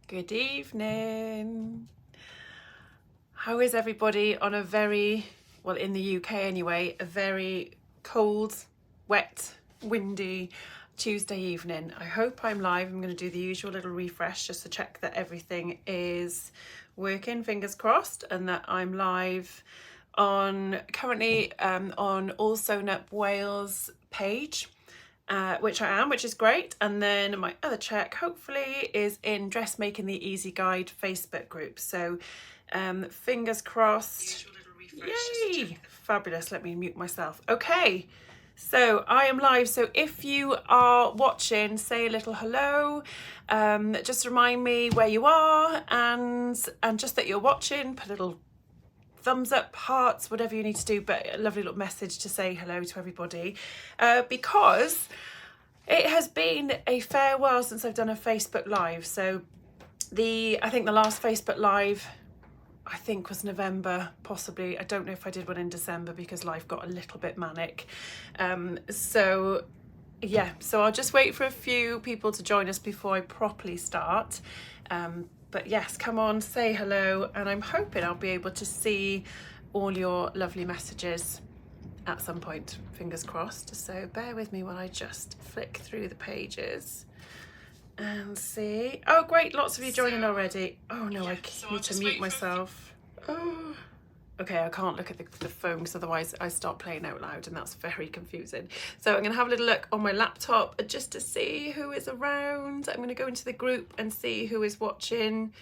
Good evening. How is everybody on a very, well, in the UK anyway, a very cold, wet, windy Tuesday evening? I hope I'm live. I'm going to do the usual little refresh just to check that everything is working, fingers crossed, and that I'm live on currently on all Sewn Up Wales page. Which I am, which is great. And then my other check, hopefully, is in Dressmaking the Easy Guide Facebook group. So fingers crossed. Yay! Fabulous. Let me mute myself. Okay, so I am live. So if you are watching, say a little hello. Just remind me where you are and just that you're watching. Put a little thumbs up, hearts, whatever you need to do, but a lovely little message to say hello to everybody, because it has been a fair while since I've done a Facebook Live. So I think the last Facebook Live, I think, was November, possibly. I don't know if I did one in December because life got a little bit manic. So I'll just wait for a few people to join us before I properly start. But yes, come on, say hello, and I'm hoping I'll be able to see all your lovely messages at some point, fingers crossed. So bear with me while I just flick through the pages and see. Oh great, lots of you joining already. Oh no, I need to mute myself. Oh. Okay, I can't look at the phone because otherwise I start playing out loud and that's very confusing. So I'm going to have a little look on my laptop just to see who is around. I'm going to go into the group and see who is watching.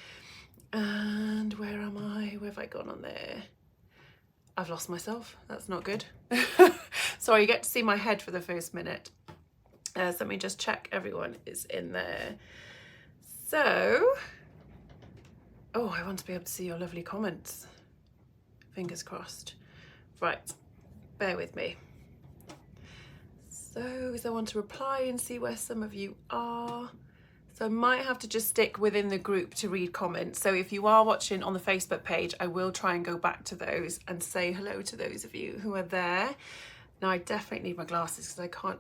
And where am I? Where have I gone on there? I've lost myself. That's not good. Sorry, you get to see my head for the first minute. So let me just check everyone is in there. So, oh, I want to be able to see your lovely comments. Fingers crossed. Right, bear with me. So, I want to reply and see where some of you are. So I might have to just stick within the group to read comments. So if you are watching on the Facebook page, I will try and go back to those and say hello to those of you who are there. Now I definitely need my glasses because I can't,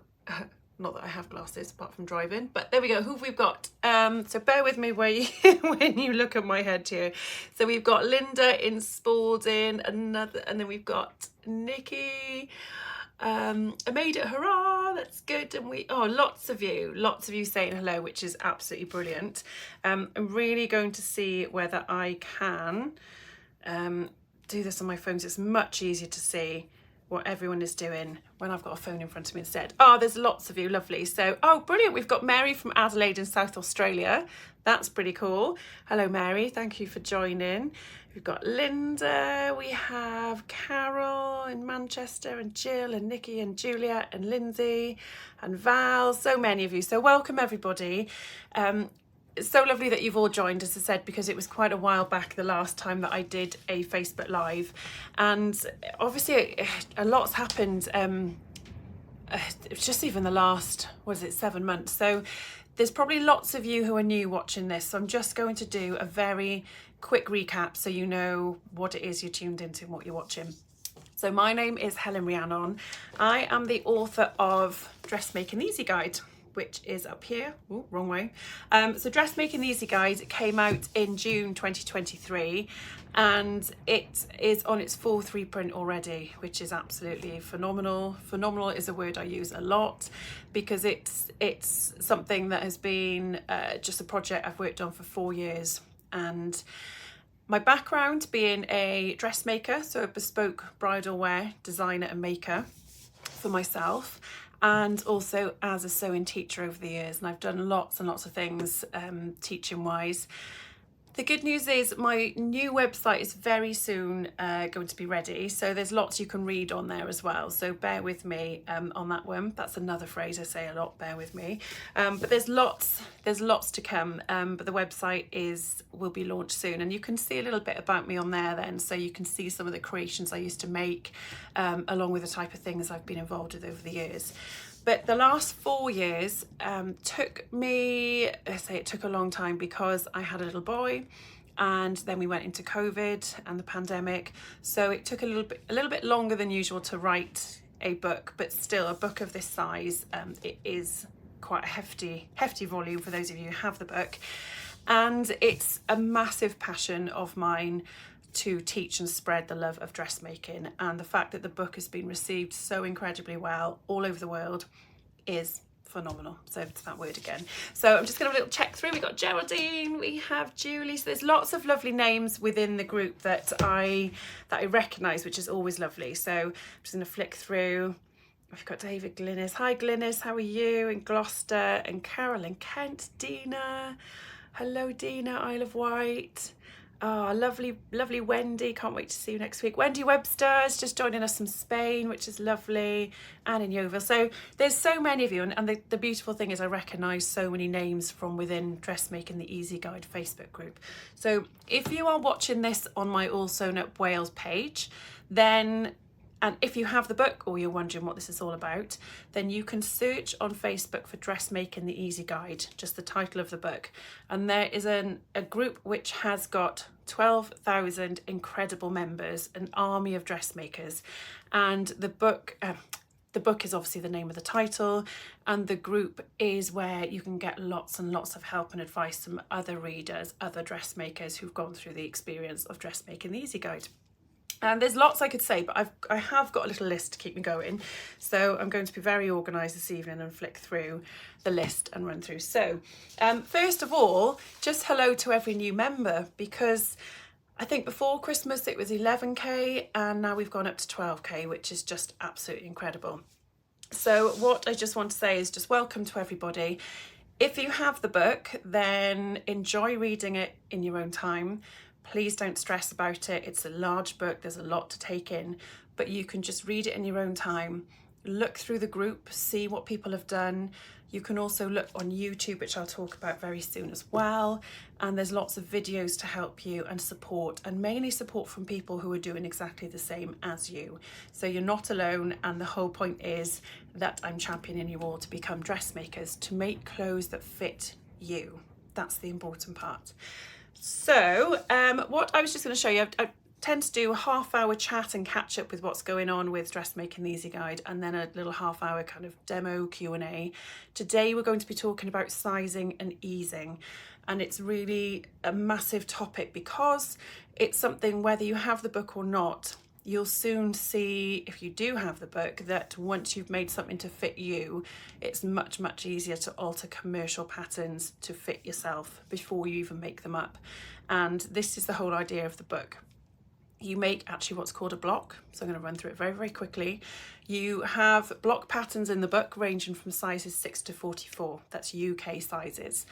not that I have glasses apart from driving, but there we go. Who have we got? So bear with me when you look at my head here. So we've got Linda in Spalding, and then we've got Nikki. I made it, hurrah, that's good. And lots of you saying hello, which is absolutely brilliant. I'm really going to see whether I can do this on my phone, so it's much easier to see what everyone is doing when I've got a phone in front of me instead. Oh, there's lots of you, lovely. So, oh, brilliant. We've got Mary from Adelaide in South Australia. That's pretty cool. Hello, Mary. Thank you for joining. We've got Linda. We have Carol in Manchester, and Jill and Nikki and Julia and Lindsay and Val. So many of you. So welcome, everybody. It's so lovely that you've all joined, as I said, because it was quite a while back the last time that I did a Facebook Live. And obviously a lot's happened. It's just even the last, 7 months. So there's probably lots of you who are new watching this. So I'm just going to do a very quick recap so you know what it is you're tuned into and what you're watching. So my name is Helen Rhiannon. I am the author of Dressmaking the Easy Guide, which is up here. Oh, wrong way. So Dressmaking the Easy Guide came out in June 2023, and it is on its 4th reprint already, which is absolutely phenomenal. Phenomenal is a word I use a lot because it's something that has been just a project I've worked on for 4 years. And my background being a dressmaker, so a bespoke bridal wear designer and maker for myself, and also as a sewing teacher over the years, and I've done lots and lots of things teaching wise. The good news is my new website is very soon going to be ready, so there's lots you can read on there as well, so bear with me on that one. That's another phrase I say a lot, bear with me. But there's lots to come, but the website will be launched soon, and you can see a little bit about me on there then, so you can see some of the creations I used to make, along with the type of things I've been involved with over the years. But the last 4 years took me, it took a long time because I had a little boy, and then we went into COVID and the pandemic. So it took a little bit longer than usual to write a book, but still a book of this size, it is quite a hefty volume for those of you who have the book. And it's a massive passion of mine to teach and spread the love of dressmaking, and the fact that the book has been received so incredibly well all over the world is phenomenal. So it's that word again. So I'm just going to have a little check through. We've got Geraldine, we have Julie. So there's lots of lovely names within the group that I recognise, which is always lovely. So I'm just going to flick through. We've got David Glynis. Hi Glynis, how are you? In Gloucester, and Carol in Kent. Dina. Hello Dina, Isle of Wight. Oh, lovely Wendy. Can't wait to see you next week. Wendy Webster is just joining us from Spain, which is lovely. Anne in Yeovil. So there's so many of you. And the beautiful thing is I recognise so many names from within Dressmaking the Easy Guide Facebook group. So if you are watching this on my All Sewn Up Wales page, then, and if you have the book or you're wondering what this is all about, then you can search on Facebook for Dressmaking the Easy Guide, just the title of the book. And there is a group which has got 12,000 incredible members, an army of dressmakers. And the book is obviously the name of the title, and the group is where you can get lots and lots of help and advice from other readers, other dressmakers who've gone through the experience of Dressmaking the Easy Guide. And there's lots I could say, but I have got a little list to keep me going. So I'm going to be very organised this evening and flick through the list and run through. So first of all, just hello to every new member, because I think before Christmas it was 11k and now we've gone up to 12k, which is just absolutely incredible. So what I just want to say is just welcome to everybody. If you have the book, then enjoy reading it in your own time. Please don't stress about it. It's a large book. There's a lot to take in, but you can just read it in your own time. Look through the group, see what people have done. You can also look on YouTube, which I'll talk about very soon as well. And there's lots of videos to help you and support, and mainly support from people who are doing exactly the same as you. So you're not alone. And the whole point is that I'm championing you all to become dressmakers, to make clothes that fit you. That's the important part. So what I was just going to show you, I tend to do a half-hour chat and catch up with what's going on with Dressmaking the Easy Guide, and then a little half-hour kind of demo Q&A. Today we're going to be talking about sizing and easing, and it's really a massive topic because it's something, whether you have the book or not, you'll soon see, if you do have the book, that once you've made something to fit you, it's much, much easier to alter commercial patterns to fit yourself before you even make them up. And this is the whole idea of the book. You make actually what's called a block. So I'm going to run through it very, very quickly. You have block patterns in the book ranging from sizes 6 to 44. That's UK sizes.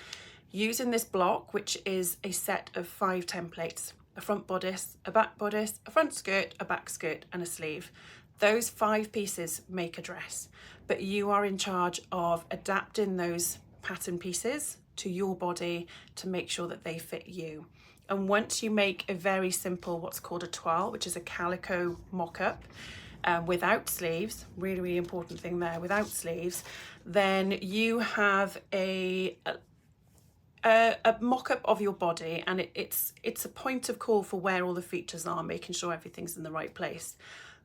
Using this block, which is a set of 5 templates, a front bodice, a back bodice, a front skirt, a back skirt, and a sleeve. Those 5 pieces make a dress, but you are in charge of adapting those pattern pieces to your body to make sure that they fit you. And once you make a very simple, what's called a toile, which is a calico mock-up, without sleeves, really, really important thing there, without sleeves, then you have a mock-up of your body, and it's a point of call for where all the features are, making sure everything's in the right place.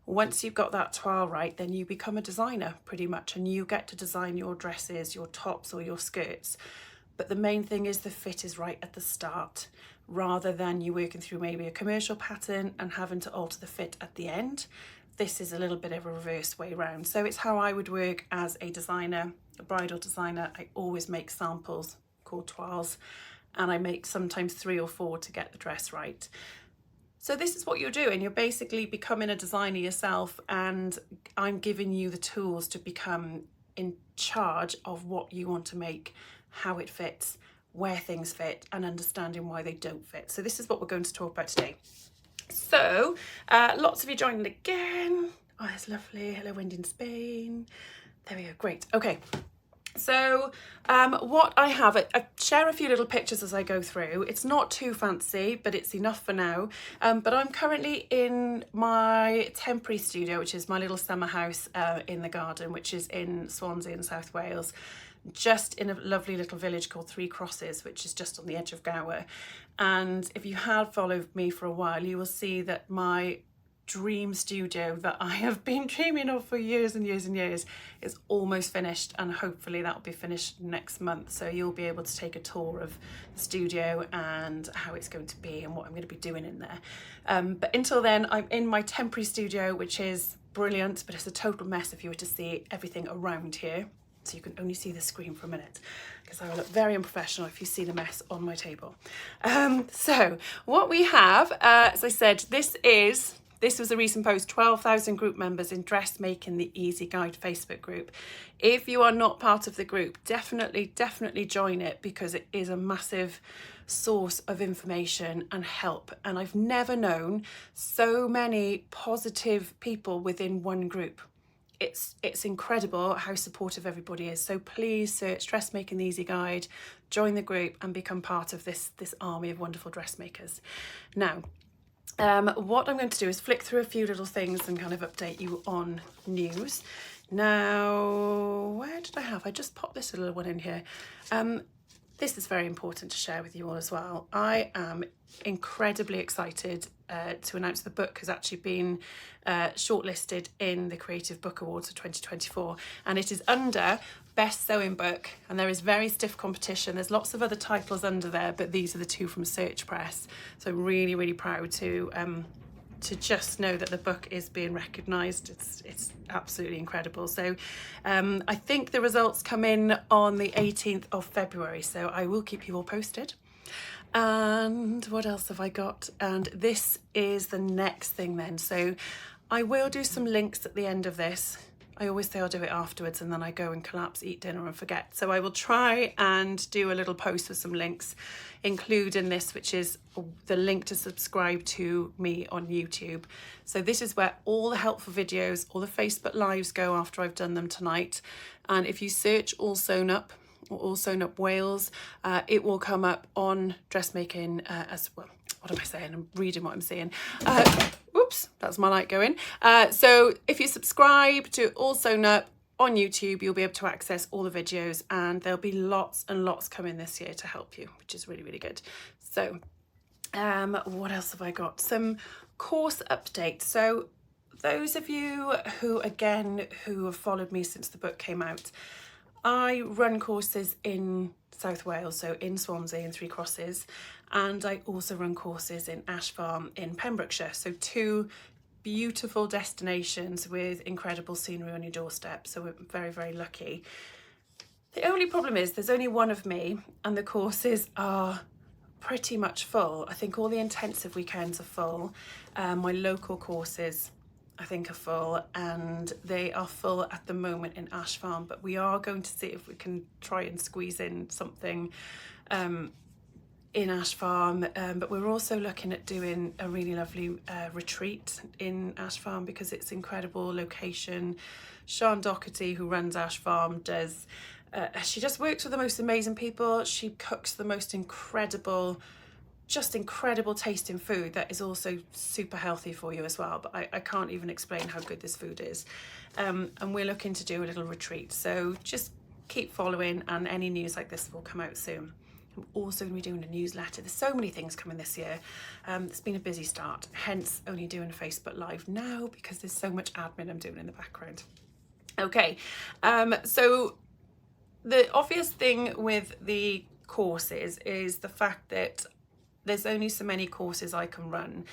Once you've got that toile right, then you become a designer pretty much, and you get to design your dresses, your tops or your skirts. But the main thing is the fit is right at the start, rather than you working through maybe a commercial pattern and having to alter the fit at the end. This is a little bit of a reverse way round. So it's how I would work as a designer, a bridal designer. I always make samples called toiles, and I make sometimes 3 or 4 to get the dress right. So this is what you're doing. You're basically becoming a designer yourself, and I'm giving you the tools to become in charge of what you want to make, how it fits, where things fit, and understanding why they don't fit. So this is what we're going to talk about today. So lots of you joining again. Oh, that's lovely. Hello, Wendy in Spain. There we go. Great. Okay. So what I have, I share a few little pictures as I go through. It's not too fancy, but it's enough for now. But I'm currently in my temporary studio, which is my little summer house in the garden, which is in Swansea in South Wales, just in a lovely little village called Three Crosses, which is just on the edge of Gower. And if you have followed me for a while, you will see that my dream studio that I have been dreaming of for years and years and years is almost finished, and hopefully that'll be finished next month, so you'll be able to take a tour of the studio and how it's going to be and what I'm going to be doing in there. But until then, I'm in my temporary studio, which is brilliant, but it's a total mess if you were to see everything around here. So you can only see the screen for a minute, because I will look very unprofessional if you see the mess on my table. So what we have, as I said, this was a recent post, 12,000 group members in Dressmaking, the Easy Guide Facebook group. If you are not part of the group, definitely join it, because it is a massive source of information and help. And I've never known so many positive people within one group. It's incredible how supportive everybody is. So please search Dressmaking the Easy Guide, join the group and become part of this army of wonderful dressmakers. Now, what I'm going to do is flick through a few little things and kind of update you on news. Now, where did I just popped this little one in here. This is very important to share with you all as well. I am incredibly excited to announce the book has actually been shortlisted in the Creative Book Awards of 2024, and it is under Best Sewing Book, and there is very stiff competition. There's lots of other titles under there, but these are the two from Search Press. So I'm really, really proud to just know that the book is being recognised. It's absolutely incredible. So I think the results come in on the 18th of February, so I will keep you all posted. And what else have I got? And this is the next thing then. So I will do some links at the end of this. I always say I'll do it afterwards, and then I go and collapse, eat dinner and forget. So I will try and do a little post with some links, including this, which is the link to subscribe to me on YouTube. So this is where all the helpful videos, all the Facebook lives go after I've done them tonight. And if you search All Sewn Up or All Sewn Up Wales, it will come up on Dressmaking as well. What am I saying? I'm reading what I'm saying. Oops, that's my light going. So if you subscribe to All Sewn Up on YouTube, you'll be able to access all the videos, and there'll be lots and lots coming this year to help you, which is really, really good. So what else have I got? Some course updates. So those of you who have followed me since the book came out, I run courses in South Wales, so in Swansea and Three Crosses, and I also run courses in Ash Farm in Pembrokeshire, so two beautiful destinations with incredible scenery on your doorstep. So we're very, very lucky. The only problem is there's only one of me, and the courses are pretty much full. I think all the intensive weekends are full. My local courses I think are full, and they are full at the moment in Ash Farm, but we are going to see if we can try and squeeze in something in Ash Farm, but we're also looking at doing a really lovely retreat in Ash Farm, because it's an incredible location. Sian Doherty, who runs Ash Farm, does she just works with the most amazing people. She cooks the most incredible tasting food that is also super healthy for you as well, but I can't even explain how good this food is. And we're looking to do a little retreat, so just keep following, and any news like this will come out soon. I'm also going to be doing a newsletter. There's so many things coming this year. It's been a busy start, hence only doing a Facebook Live now, because there's so much admin I'm doing in the background. Okay, so the obvious thing with the courses is the fact that there's only so many courses I can run,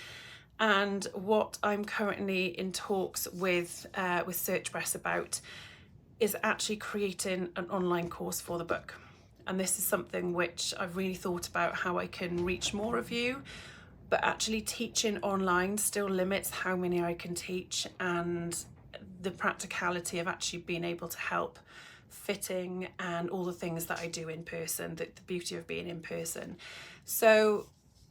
and what I'm currently in talks with Search Press about is actually creating an online course for the book. And this is something which I've really thought about, how I can reach more of you, but actually teaching online still limits how many I can teach, and the practicality of actually being able to help fitting and all the things that I do in person, the beauty of being in person. So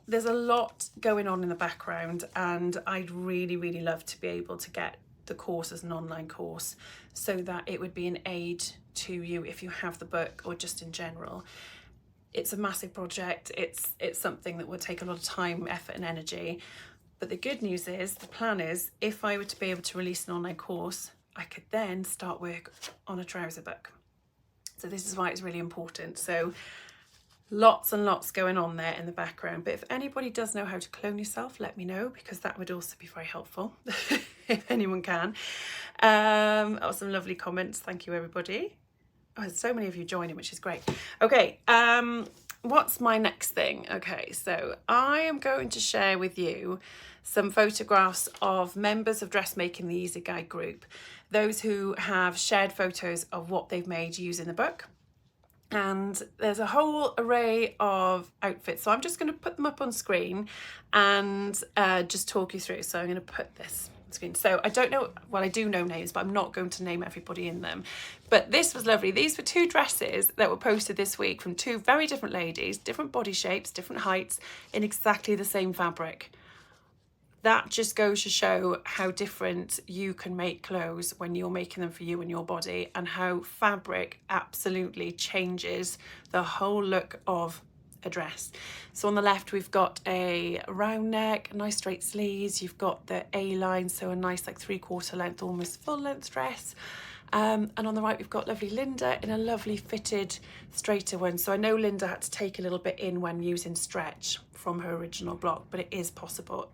there's a lot going on in the background, and I'd really, really love to be able to get the course as an online course, so that it would be an aid to you if you have the book, or just in general. It's a massive project. It's something that will take a lot of time, effort and energy. But the good news is, the plan is, if I were to be able to release an online course, I could then start work on a trouser book. So this is why it's really important. So Lots and lots going on there in the background, but if anybody does know how to clone yourself, let me know, because that would also be very helpful if anyone can. Oh, some lovely comments, thank you everybody. Oh, there's so many of you joining, which is great. Okay, what's my next thing? Okay, so I am going to share with you some photographs of members of Dressmaking the Easy Guide group, those who have shared photos of what they've made using the book. And there's a whole array of outfits, so I'm just going to put them up on screen and just talk you through. So I'm going to put this on screen. So I don't know, well, I do know names, but I'm not going to name everybody in them. But this was lovely. These were 2 dresses that were posted this week from 2 very different ladies, different body shapes, different heights, in exactly the same fabric. That just goes to show how different you can make clothes when you're making them for you and your body, and how fabric absolutely changes the whole look of a dress. So on the left we've got a round neck, nice straight sleeves, you've got the A-line, so a nice like 3/4 length, almost full length dress. And on the right we've got lovely Linda in a lovely fitted straighter one. So I know Linda had to take a little bit in when using stretch from her original block, but it is possible.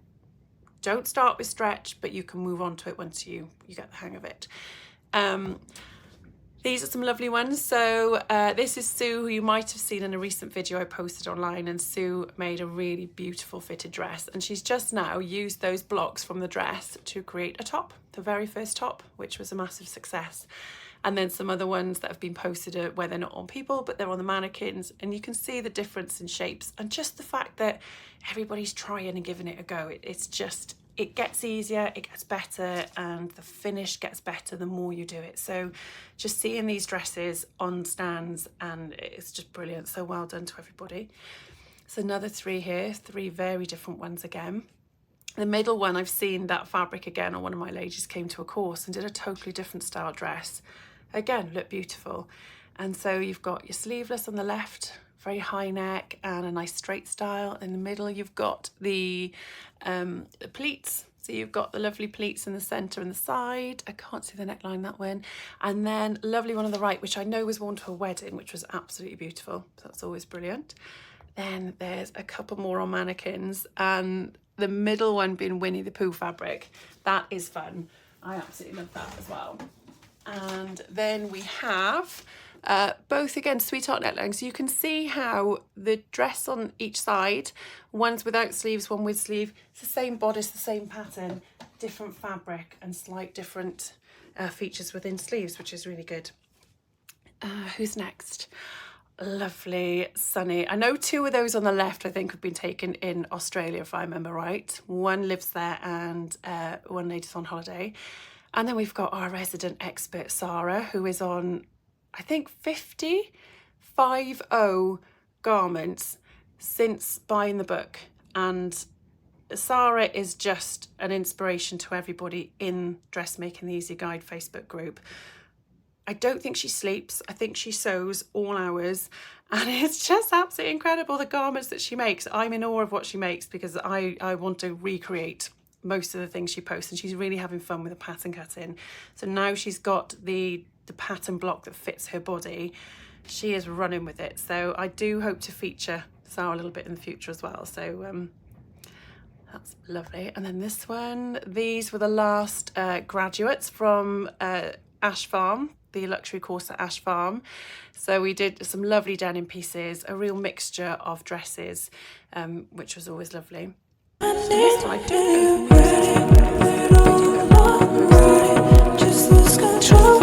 Don't start with stretch, but you can move on to it once you get the hang of it. These are some lovely ones. So this is Sue, who you might have seen in a recent video I posted online, and Sue made a really beautiful fitted dress, and she's just now used those blocks from the dress to create a top, the very first top, which was a massive success. And then some other ones that have been posted where they're not on people, but they're on the mannequins, and you can see the difference in shapes and just the fact that everybody's trying and giving it a go. It's just, it gets easier, it gets better, and the finish gets better the more you do it. So just seeing these dresses on stands, and it's just brilliant. So well done to everybody. So another 3 here, 3 very different ones again. The middle one, I've seen that fabric again, or one of my ladies came to a course and did a totally different style dress. Again, look beautiful. And so you've got your sleeveless on the left, very high neck and a nice straight style. In the middle, you've got the pleats. So you've got the lovely pleats in the centre and the side. I can't see the neckline, that one. And then lovely one on the right, which I know was worn to a wedding, which was absolutely beautiful. So that's always brilliant. Then there's a couple more on mannequins, and the middle one being Winnie the Pooh fabric. That is fun. I absolutely love that as well. And then we have both, again, sweetheart necklines. So you can see how the dress on each side, one's without sleeves, one with sleeve. It's the same bodice, the same pattern, different fabric and slight different features within sleeves, which is really good. Who's next? Lovely Sunny. I know 2 of those on the left I think have been taken in Australia, if I remember right. One lives there and one lady's on holiday. And then we've got our resident expert Sarah, who is on, I think, 50 garments since buying the book. And Sarah is just an inspiration to everybody in Dressmaking the Easy Guide Facebook group. I don't think she sleeps. I think she sews all hours, and it's just absolutely incredible, the garments that she makes. I'm in awe of what she makes, because I want to recreate most of the things she posts, and she's really having fun with the pattern cutting. So now she's got the pattern block that fits her body. She is running with it. So I do hope to feature Sarah a little bit in the future as well. So that's lovely. And then this one, these were the last graduates from Ash Farm, the luxury course at Ash Farm. So we did some lovely denim pieces, a real mixture of dresses, which was always lovely. So this one I don't know. Just lose control.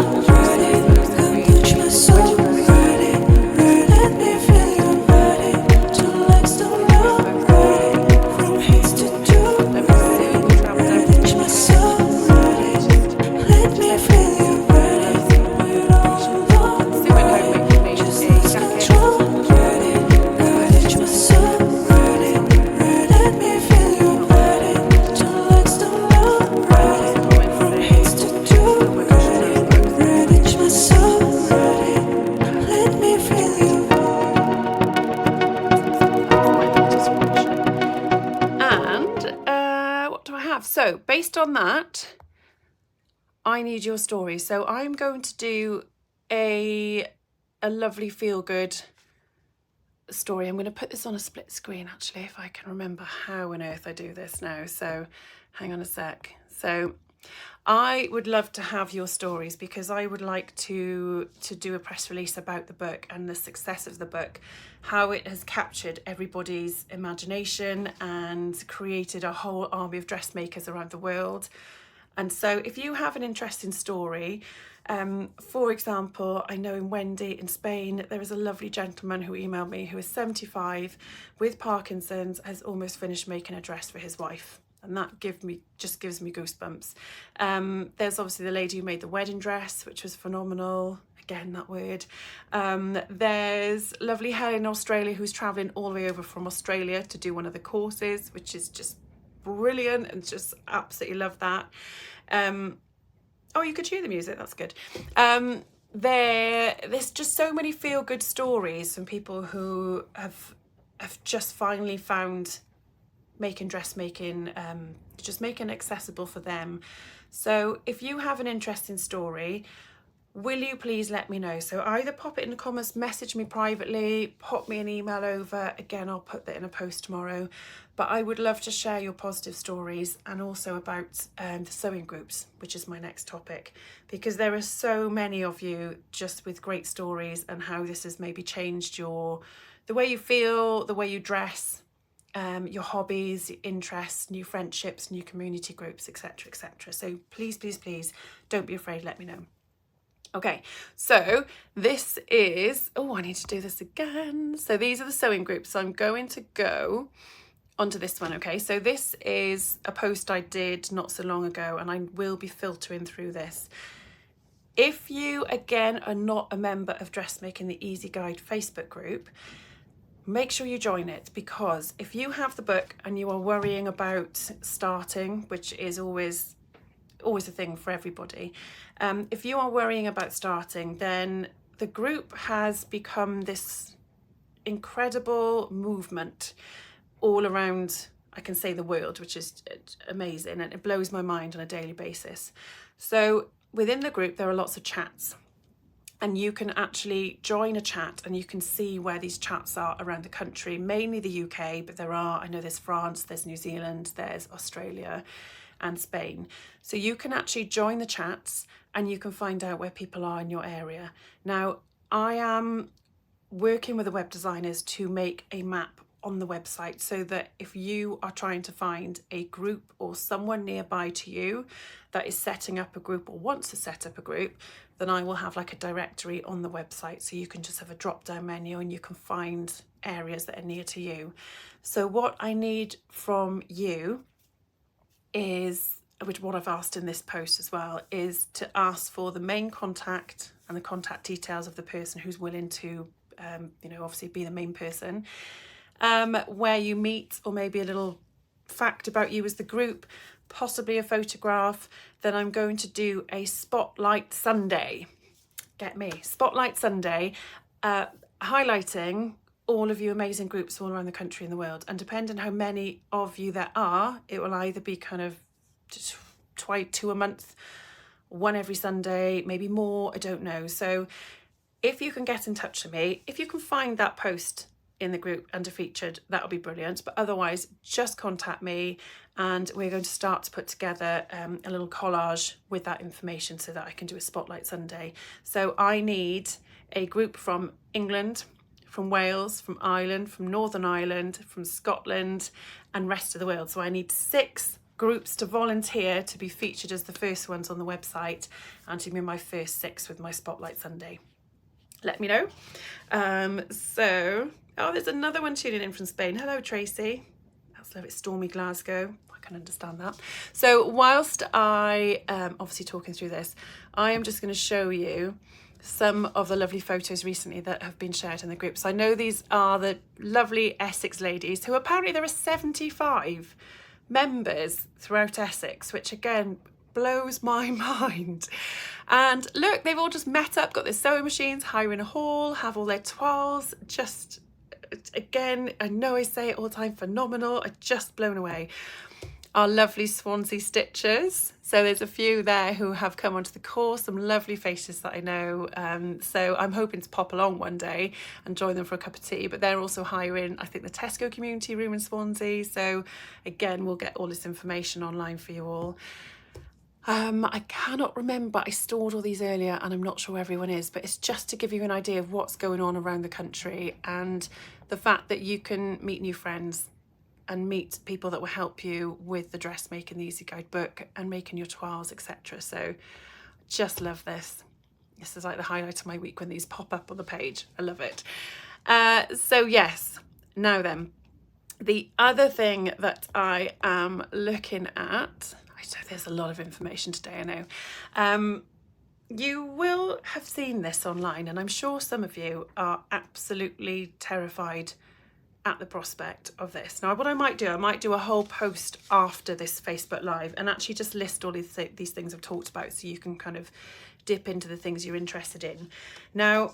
So based on that, I need your story. So I'm going to do a lovely feel good story. I'm going to put this on a split screen actually, if I can remember how on earth I do this now. So hang on a sec. So I would love to have your stories, because I would like to do a press release about the book and the success of the book, how it has captured everybody's imagination and created a whole army of dressmakers around the world. And so if you have an interesting story, for example, I know in Wendy in Spain, there is a lovely gentleman who emailed me who is 75 with Parkinson's, has almost finished making a dress for his wife. And that just gives me goosebumps. There's obviously the lady who made the wedding dress, which was phenomenal. Again, that word. There's lovely Helen in Australia, who's traveling all the way over from Australia to do one of the courses, which is just brilliant, and just absolutely love that. Oh, you could hear the music, that's good. There's just so many feel-good stories from people who have just finally found making dressmaking, just making it accessible for them. So if you have an interesting story, will you please let me know? So either pop it in the comments, message me privately, pop me an email over. Again, I'll put that in a post tomorrow. But I would love to share your positive stories, and also about the sewing groups, which is my next topic, because there are so many of you just with great stories, and how this has maybe changed the way you feel, the way you dress, your hobbies, your interests, new friendships, new community groups, etc., etc. So please, please, please don't be afraid, let me know. Okay, so this is, oh, I need to do this again. So these are the sewing groups. So I'm going to go onto this one. Okay, so this is a post I did not so long ago, and I will be filtering through this. If you, again, are not a member of Dressmaking the Easy Guide Facebook group, make sure you join it, because if you have the book and you are worrying about starting, which is always a thing for everybody, if you are worrying about starting, then the group has become this incredible movement all around, I can say, the world, which is amazing, and it blows my mind on a daily basis. So within the group there are lots of chats, and you can actually join a chat and you can see where these chats are around the country, mainly the UK, but I know there's France, there's New Zealand, there's Australia and Spain. So you can actually join the chats and you can find out where people are in your area. Now, I am working with the web designers to make a map on the website, so that if you are trying to find a group or someone nearby to you that is setting up a group or wants to set up a group, then I will have like a directory on the website, so you can just have a drop down menu and you can find areas that are near to you. So what I need from you is, which what I've asked in this post as well, is to ask for the main contact and the contact details of the person who's willing to obviously be the main person, where you meet, or maybe a little fact about you as the group, possibly a photograph. Then I'm going to do a Spotlight Sunday. Get me? Spotlight Sunday, highlighting all of you amazing groups all around the country and the world. And depending on how many of you there are, it will either be kind of two a month, one every Sunday, maybe more, I don't know. So if you can get in touch with me, if you can find that post in the group under featured, that'll be brilliant. But otherwise, just contact me and we're going to start to put together a little collage with that information, so that I can do a Spotlight Sunday. So I need a group from England, from Wales, from Ireland, from Northern Ireland, from Scotland and rest of the world. So I need 6 groups to volunteer to be featured as the first ones on the website, and to be my first 6 with my Spotlight Sunday. Let me know. Oh, there's another one tuning in from Spain. Hello, Tracy. That's lovely. It's stormy Glasgow. I can understand that. So whilst I obviously talking through this, I am just going to show you some of the lovely photos recently that have been shared in the group. So I know these are the lovely Essex ladies, who apparently there are 75 members throughout Essex, which again blows my mind. And look, they've all just met up, got their sewing machines, hiring a hall, have all their toiles. Just, again, I know I say it all the time, phenomenal. I'm just blown away. our lovely Swansea stitchers. So there's a few there who have come onto the course, some lovely faces that I know. So I'm hoping to pop along one day and join them for a cup of tea, but they're also hiring, I think, the Tesco community room in Swansea. So again, we'll get all this information online for you all. I cannot remember, I stored all these earlier and I'm not sure where everyone is, but it's just to give you an idea of what's going on around the country and the fact that you can meet new friends and meet people that will help you with the Dressmaking, the Easy Guide book and making your toiles, etc. So just love this. This is like the highlight of my week when these pop up on the page. I love it. So yes, now then, the other thing that I am looking at, there's a lot of information today, I know. You will have seen this online, and I'm sure some of you are absolutely terrified at the prospect of this. Now, what I might do a whole post after this Facebook Live and actually just list all these things I've talked about so you can kind of dip into the things you're interested in. Now,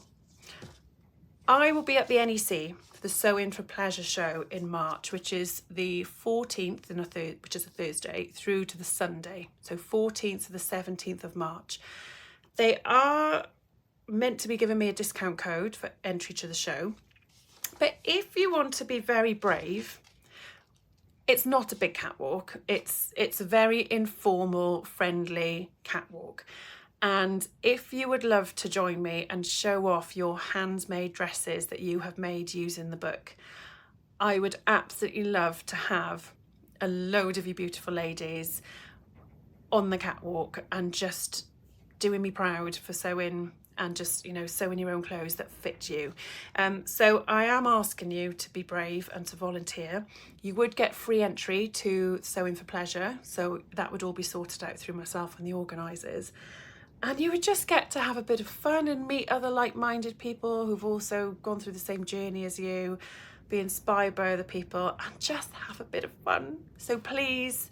I will be at the NEC, the Sew for Pleasure show in March, which is the 14th, which is a Thursday, through to the Sunday. So 14th to the 17th of March. They are meant to be giving me a discount code for entry to the show. But if you want to be very brave, it's not a big catwalk. It's a very informal, friendly catwalk. And if you would love to join me and show off your handmade dresses that you have made using the book, I would absolutely love to have a load of you beautiful ladies on the catwalk and just doing me proud for sewing and just, you know, sewing your own clothes that fit you. So I am asking you to be brave and to volunteer. You would get free entry to Sewing for Pleasure, so that would all be sorted out through myself and the organisers. And you would just get to have a bit of fun and meet other like-minded people who've also gone through the same journey as you, be inspired by other people and just have a bit of fun. So please,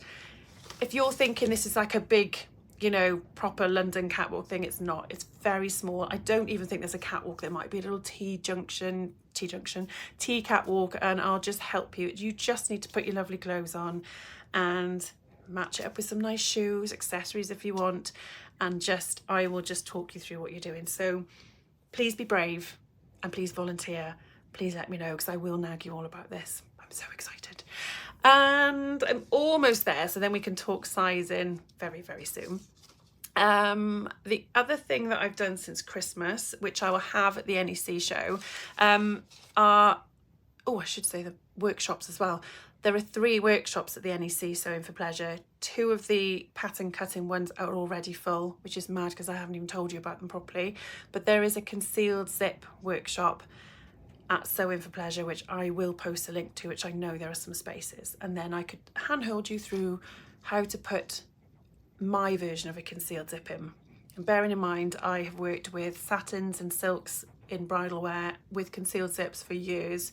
if you're thinking this is like a big, you know, proper London catwalk thing, it's not. It's very small. I don't even think there's a catwalk. There might be a little tea catwalk, and I'll just help you. You just need to put your lovely clothes on and match it up with some nice shoes, accessories if you want, and I will just talk you through what you're doing. So please be brave and please volunteer. Please let me know, because I will nag you all about this. I'm so excited. And I'm almost there, so then we can talk sizing very, very soon. The other thing that I've done since Christmas, which I will have at the NEC show, are, I should say the workshops as well. There are 3 workshops at the NEC Sewing for Pleasure. 2 of the pattern cutting ones are already full, which is mad because I haven't even told you about them properly. But there is a concealed zip workshop at Sewing for Pleasure, which I will post a link to, which I know there are some spaces. And then I could handhold you through how to put my version of a concealed zip in. And bearing in mind, I have worked with satins and silks in bridal wear with concealed zips for years,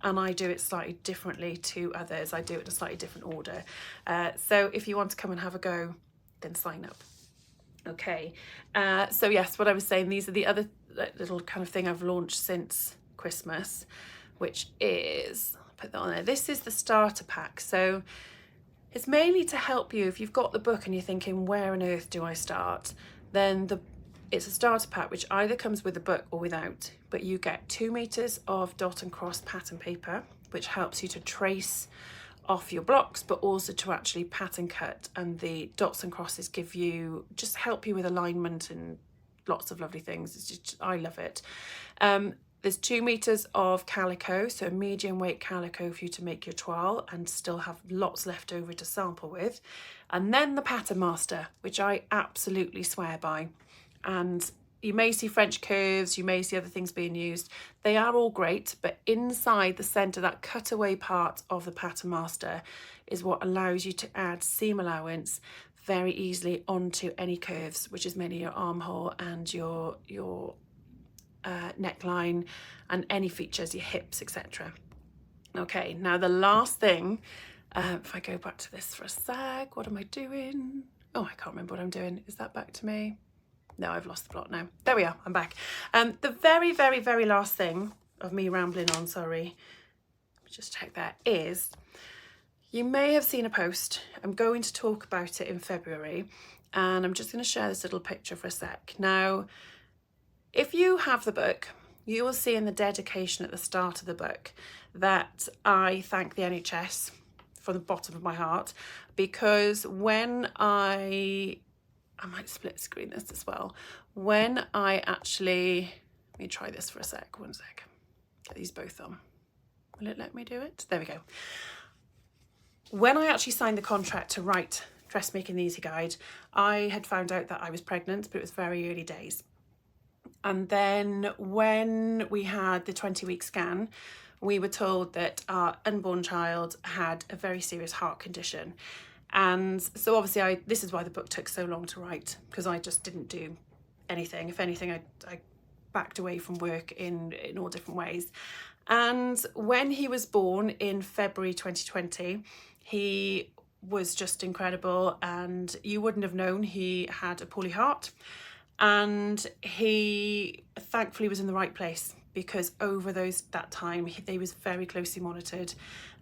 and I do it slightly differently to others. I do it in a slightly different order. So if you want to come and have a go, then sign up. Okay, so yes, what I was saying, these are the other little kind of thing I've launched since Christmas, which is, I'll put that on there. This is the starter pack. So it's mainly to help you if you've got the book and you're thinking, where on earth do I start? Then it's a starter pack which either comes with the book or without, but you get 2 meters of dot and cross pattern paper, which helps you to trace off your blocks, but also to actually pattern cut. And the dots and crosses just help you with alignment and lots of lovely things. It's just, I love it. There's 2 meters of calico, so medium weight calico for you to make your toile and still have lots left over to sample with. And then the Pattern Master, which I absolutely swear by. And you may see French curves, you may see other things being used. They are all great, but inside the centre, that cutaway part of the Pattern Master is what allows you to add seam allowance very easily onto any curves, which is mainly your armhole and your neckline and any features, your hips, etc. Okay, now the last thing, if I go back to this for a sec, what am I doing? Oh, I can't remember what I'm doing. Is that back to me? No, I've lost the plot now. There we are, I'm back. The very, very, very last thing of me rambling on, sorry, just check that, is You may have seen a post. I'm going to talk about it in February, and I'm just going to share this little picture for a sec. Now, if you have the book, you will see in the dedication at the start of the book that I thank the NHS from the bottom of my heart, because when I might split screen this as well, when I actually, let me try this for a sec, one sec, get these both on. Will it let me do it? There we go. When I actually signed the contract to write Dressmaking the Easy Guide, I had found out that I was pregnant, but it was very early days. And then when we had the 20-week scan, we were told that our unborn child had a very serious heart condition. And so obviously this is why the book took so long to write, because I just didn't do anything. If anything, I backed away from work in all different ways. And when he was born in February 2020, he was just incredible, and you wouldn't have known he had a poorly heart. And he thankfully was in the right place, because over that time they was very closely monitored,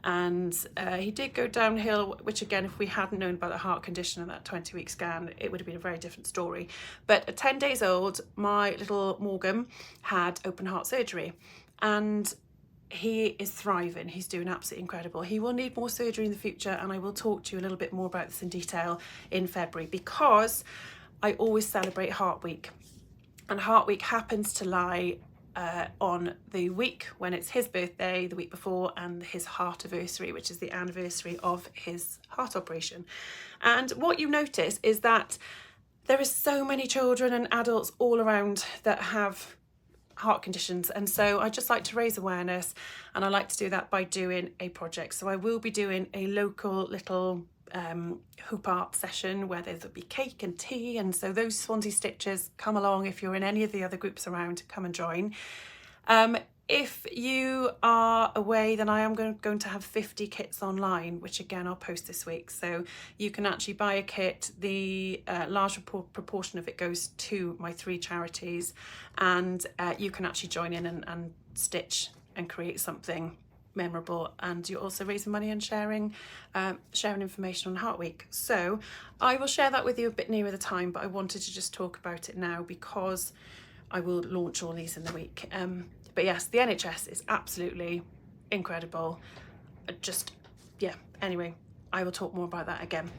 and he did go downhill, which again, if we hadn't known about the heart condition and that 20-week scan, it would have been a very different story. But at 10 days old, my little Morgan had open heart surgery, and he is thriving. He's doing absolutely incredible. He will need more surgery in the future, and I will talk to you a little bit more about this in detail in February, because I always celebrate Heart Week, and Heart Week happens to lie on the week when it's his birthday, the week before, and his heartiversary, which is the anniversary of his heart operation. And what you notice is that there is so many children and adults all around that have heart conditions, and so I just like to raise awareness, and I like to do that by doing a project. So I will be doing a local little hoop art session where there'll be cake and tea, and so those Swansea stitches, come along. If you're in any of the other groups around, come and join. If you are away, then I am going to have 50 kits online, which again I'll post this week, so you can actually buy a kit. The large proportion of it goes to my 3 charities, and you can actually join in and stitch and create something memorable, and you're also raising money and sharing information on Heart Week. So I will share that with you a bit nearer the time, but I wanted to just talk about it now because I will launch all these in the week. But yes, the NHS is absolutely incredible. Anyway, I will talk more about that again.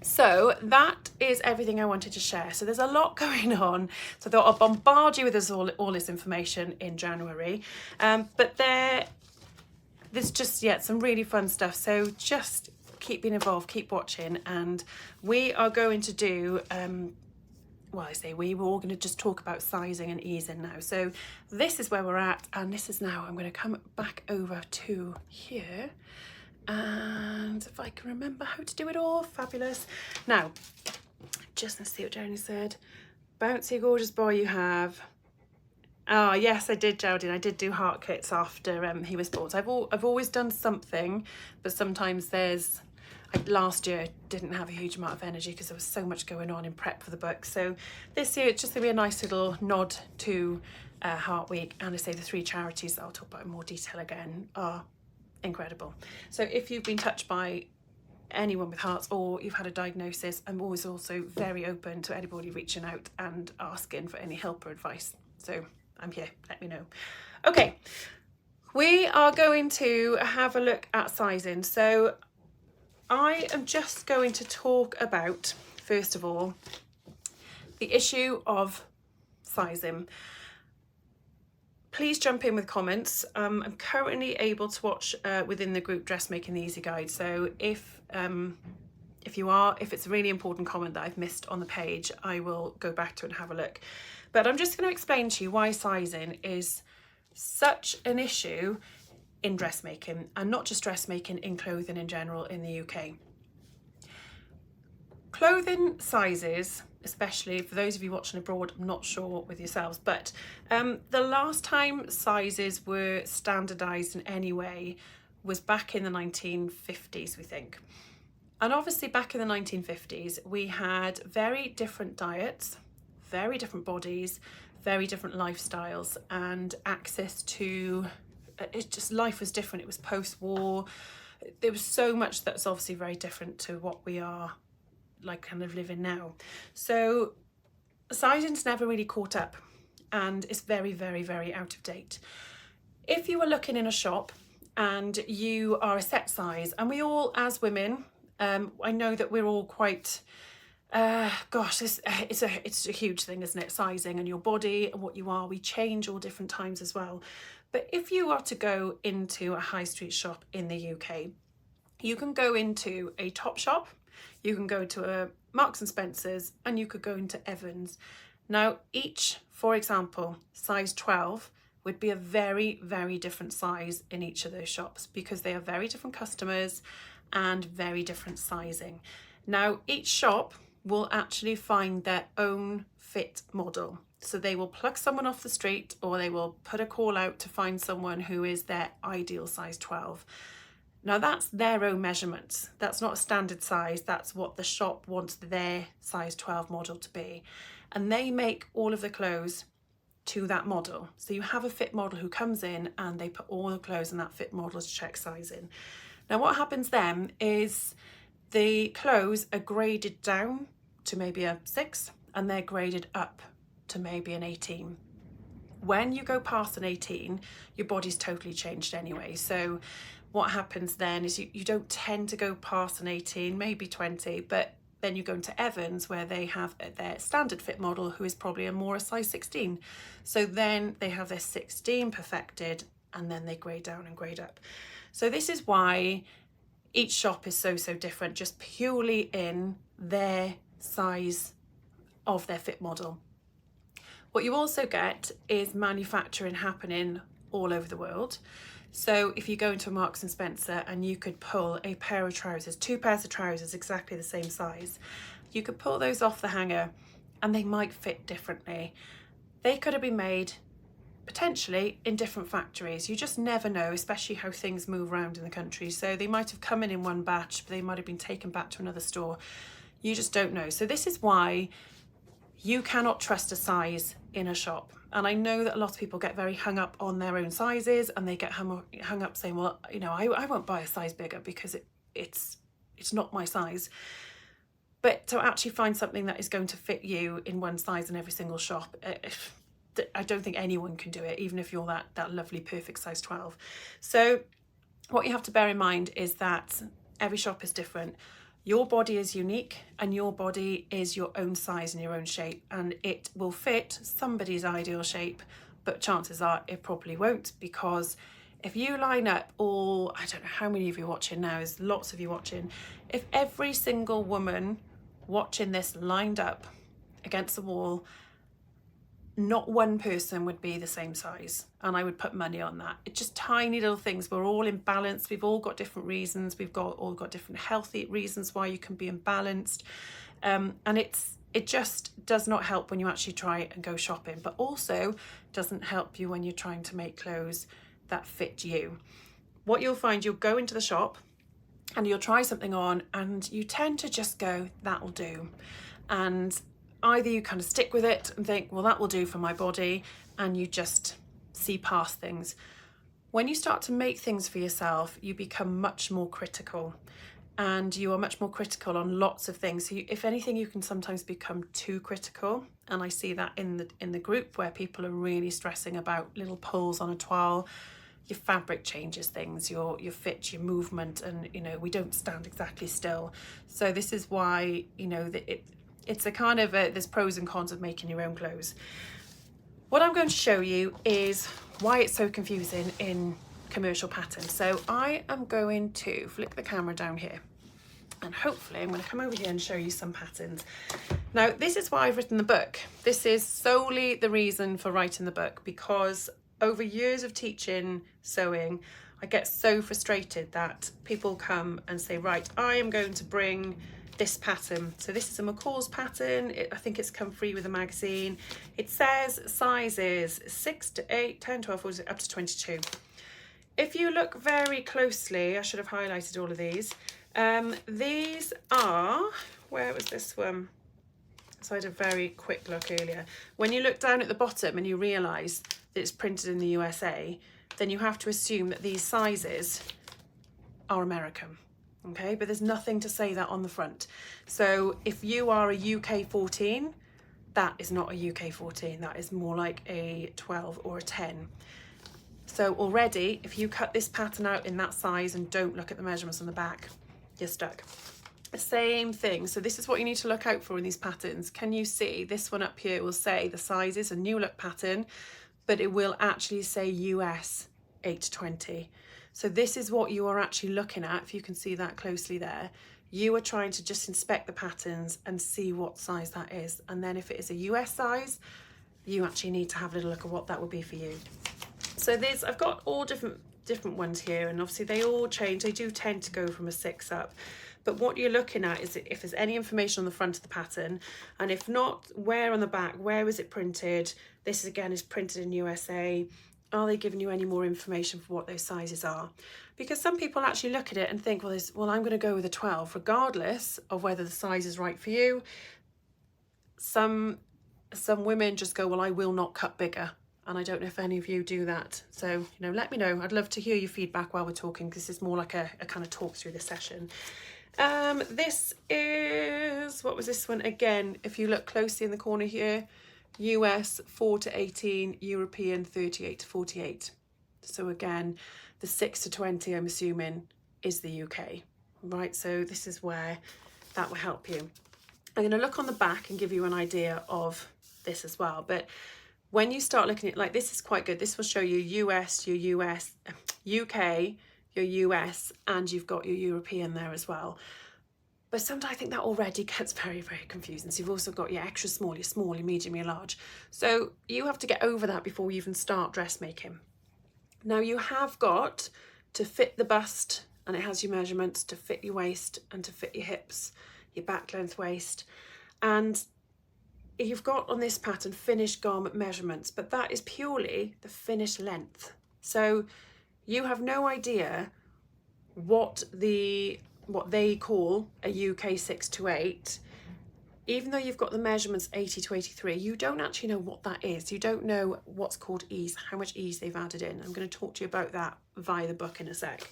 So that is everything I wanted to share. So there's a lot going on. So I thought I'll bombard you with all this information in January. But there's just some really fun stuff. So just keep being involved, keep watching, and we are going to do we're all going to just talk about sizing and easing now. So this is where we're at, and this is now, I'm going to come back over to here, and if I can remember how to do it all, fabulous. Now, just let's see what Jeremy said. Bouncy, gorgeous boy you have. Oh yes, I did, Geraldine. I did do heart kits after he was born. So I've always done something, but sometimes last year didn't have a huge amount of energy because there was so much going on in prep for the book. So this year it's just going to be a nice little nod to Heart Week, and I say the 3 charities that I'll talk about in more detail again are incredible. So if you've been touched by anyone with hearts, or you've had a diagnosis, I'm always also very open to anybody reaching out and asking for any help or advice. So I'm here, let me know. Okay, we are going to have a look at sizing. So I am just going to talk about, first of all, the issue of sizing. Please jump in with comments. I'm currently able to watch within the group Dressmaking the Easy Guide. So if it's a really important comment that I've missed on the page, I will go back to it and have a look. But I'm just going to explain to you why sizing is such an issue in dressmaking, and not just dressmaking, in clothing in general in the UK. Clothing sizes, especially for those of you watching abroad, I'm not sure with yourselves, but the last time sizes were standardised in any way was back in the 1950s, we think. And obviously back in the 1950s, we had very different diets, very different bodies, very different lifestyles, and access to, life was different. It was post-war, there was so much that's obviously very different to what we are like kind of living now. So sizing's never really caught up, and it's very, very, very out of date. If you were looking in a shop and you are a set size, and we all as women, I know that we're all quite gosh, it's a huge thing, isn't it? Sizing and your body and what you are, we change all different times as well. But if you are to go into a high street shop in the UK, you can go into a Topshop, you can go to a Marks and Spencer's, and you could go into Evans. Now each, for example, size 12 would be a very, very different size in each of those shops, because they are very different customers and very different sizing. Now each shop will actually find their own fit model. So they will pluck someone off the street, or they will put a call out to find someone who is their ideal size 12. Now that's their own measurements. That's not a standard size. That's what the shop wants their size 12 model to be. And they make all of the clothes to that model. So you have a fit model who comes in and they put all the clothes in that fit model to check sizing. Now what happens then is the clothes are graded down to maybe a 6, and they're graded up to maybe an 18. When you go past an 18, your body's totally changed anyway. So what happens then is you don't tend to go past an 18, maybe 20, but then you go into Evans, where they have their standard fit model, who is probably a size 16. So then they have their 16 perfected, and then they grade down and grade up. So this is why each shop is so different, just purely in their size of their fit model. What you also get is manufacturing happening all over the world. So if you go into a Marks and Spencer and you could pull a pair of trousers, 2 pairs of trousers exactly the same size, you could pull those off the hanger and they might fit differently. They could have been made potentially in different factories. You just never know, especially how things move around in the country. So they might have come in one batch, but they might have been taken back to another store. You just don't know. So this is why you cannot trust a size in a shop. And I know that a lot of people get very hung up on their own sizes, and they get hung up saying, well, you know, I won't buy a size bigger because it's not my size. But to actually find something that is going to fit you in one size in every single shop, I don't think anyone can do it, even if you're that lovely perfect size 12. So what you have to bear in mind is that every shop is different. Your body is unique, and your body is your own size and your own shape, and it will fit somebody's ideal shape, but chances are it probably won't, because if you line up all, I don't know how many of you are watching now, there's lots of you watching, if every single woman watching this lined up against the wall, not one person would be the same size, and I would put money on that. It's just tiny little things. We're all imbalanced. We've all got different reasons. We've all got different healthy reasons why you can be imbalanced, and it just does not help when you actually try and go shopping, but also doesn't help you when you're trying to make clothes that fit you. What you'll find, you'll go into the shop and you'll try something on, and you tend to just go, that'll do, and either you kind of stick with it and think, well, that will do for my body, and you just see past things. When you start to make things for yourself, you become much more critical, and you are much more critical on lots of things. So if anything, you can sometimes become too critical, and I see that in the group, where people are really stressing about little pulls on a toile. Your fabric changes things, your fit, your movement, and you know, we don't stand exactly still. So this is why, you know, it's a kind of there's pros and cons of making your own clothes. What I'm going to show you is why it's so confusing in commercial patterns. So I am going to flick the camera down here, and hopefully I'm going to come over here and show you some patterns. Now, this is why I've written the book. This is solely the reason for writing the book, because over years of teaching sewing, I get so frustrated that people come and say, right, I am going to bring this pattern. So this is a McCall's pattern. I think it's come free with a magazine. It says sizes 6 to 8, 10, 12, 14, up to 22. If you look very closely, I should have highlighted all of these. These are, where was this one? So I had a very quick look earlier. When you look down at the bottom and you realise that it's printed in the USA, then you have to assume that these sizes are American. Okay, but there's nothing to say that on the front. So if you are a UK 14, that is not a UK 14, that is more like a 12 or a 10. So already, if you cut this pattern out in that size and don't look at the measurements on the back, you're stuck. Same thing. So this is what you need to look out for in these patterns. Can you see this one up here will say the sizes, a new look pattern, but it will actually say US 8 to 20. So this is what you are actually looking at. If you can see that closely there, you are trying to just inspect the patterns and see what size that is. And then if it is a US size, you actually need to have a little look at what that would be for you. So there's, I've got all different ones here, and obviously they all change. They do tend to go from a 6 up. But what you're looking at is if there's any information on the front of the pattern, and if not, where on the back, where was it printed? This again is printed in USA. Are they giving you any more information for what those sizes are? Because some people actually look at it and think, well, I'm going to go with a 12, regardless of whether the size is right for you. Some women just go, well, I will not cut bigger. And I don't know if any of you do that. So, let me know. I'd love to hear your feedback while we're talking, because it's more like a kind of talk through the session. This is, what was this one? Again, if you look closely in the corner here, US 4 to 18, European 38 to 48. So again, the 6 to 20, I'm assuming, is the UK, right? So this is where that will help you. I'm going to look on the back and give you an idea of this as well. But when you start looking at, like, this is quite good. This will show you US, your US, UK, your US, and you've got your European there as well. But sometimes I think that already gets very, very confusing. So you've also got your extra small, your medium, your large. So you have to get over that before you even start dressmaking. Now you have got to fit the bust, and it has your measurements to fit your waist and to fit your hips, your back length waist. And you've got on this pattern finished garment measurements, but that is purely the finished length. So you have no idea what they call a UK 6 to 8. Even though you've got the measurements 80 to 83, you don't actually know what that is. You don't know what's called ease, how much ease they've added in. I'm going to talk to you about that via the book in a sec.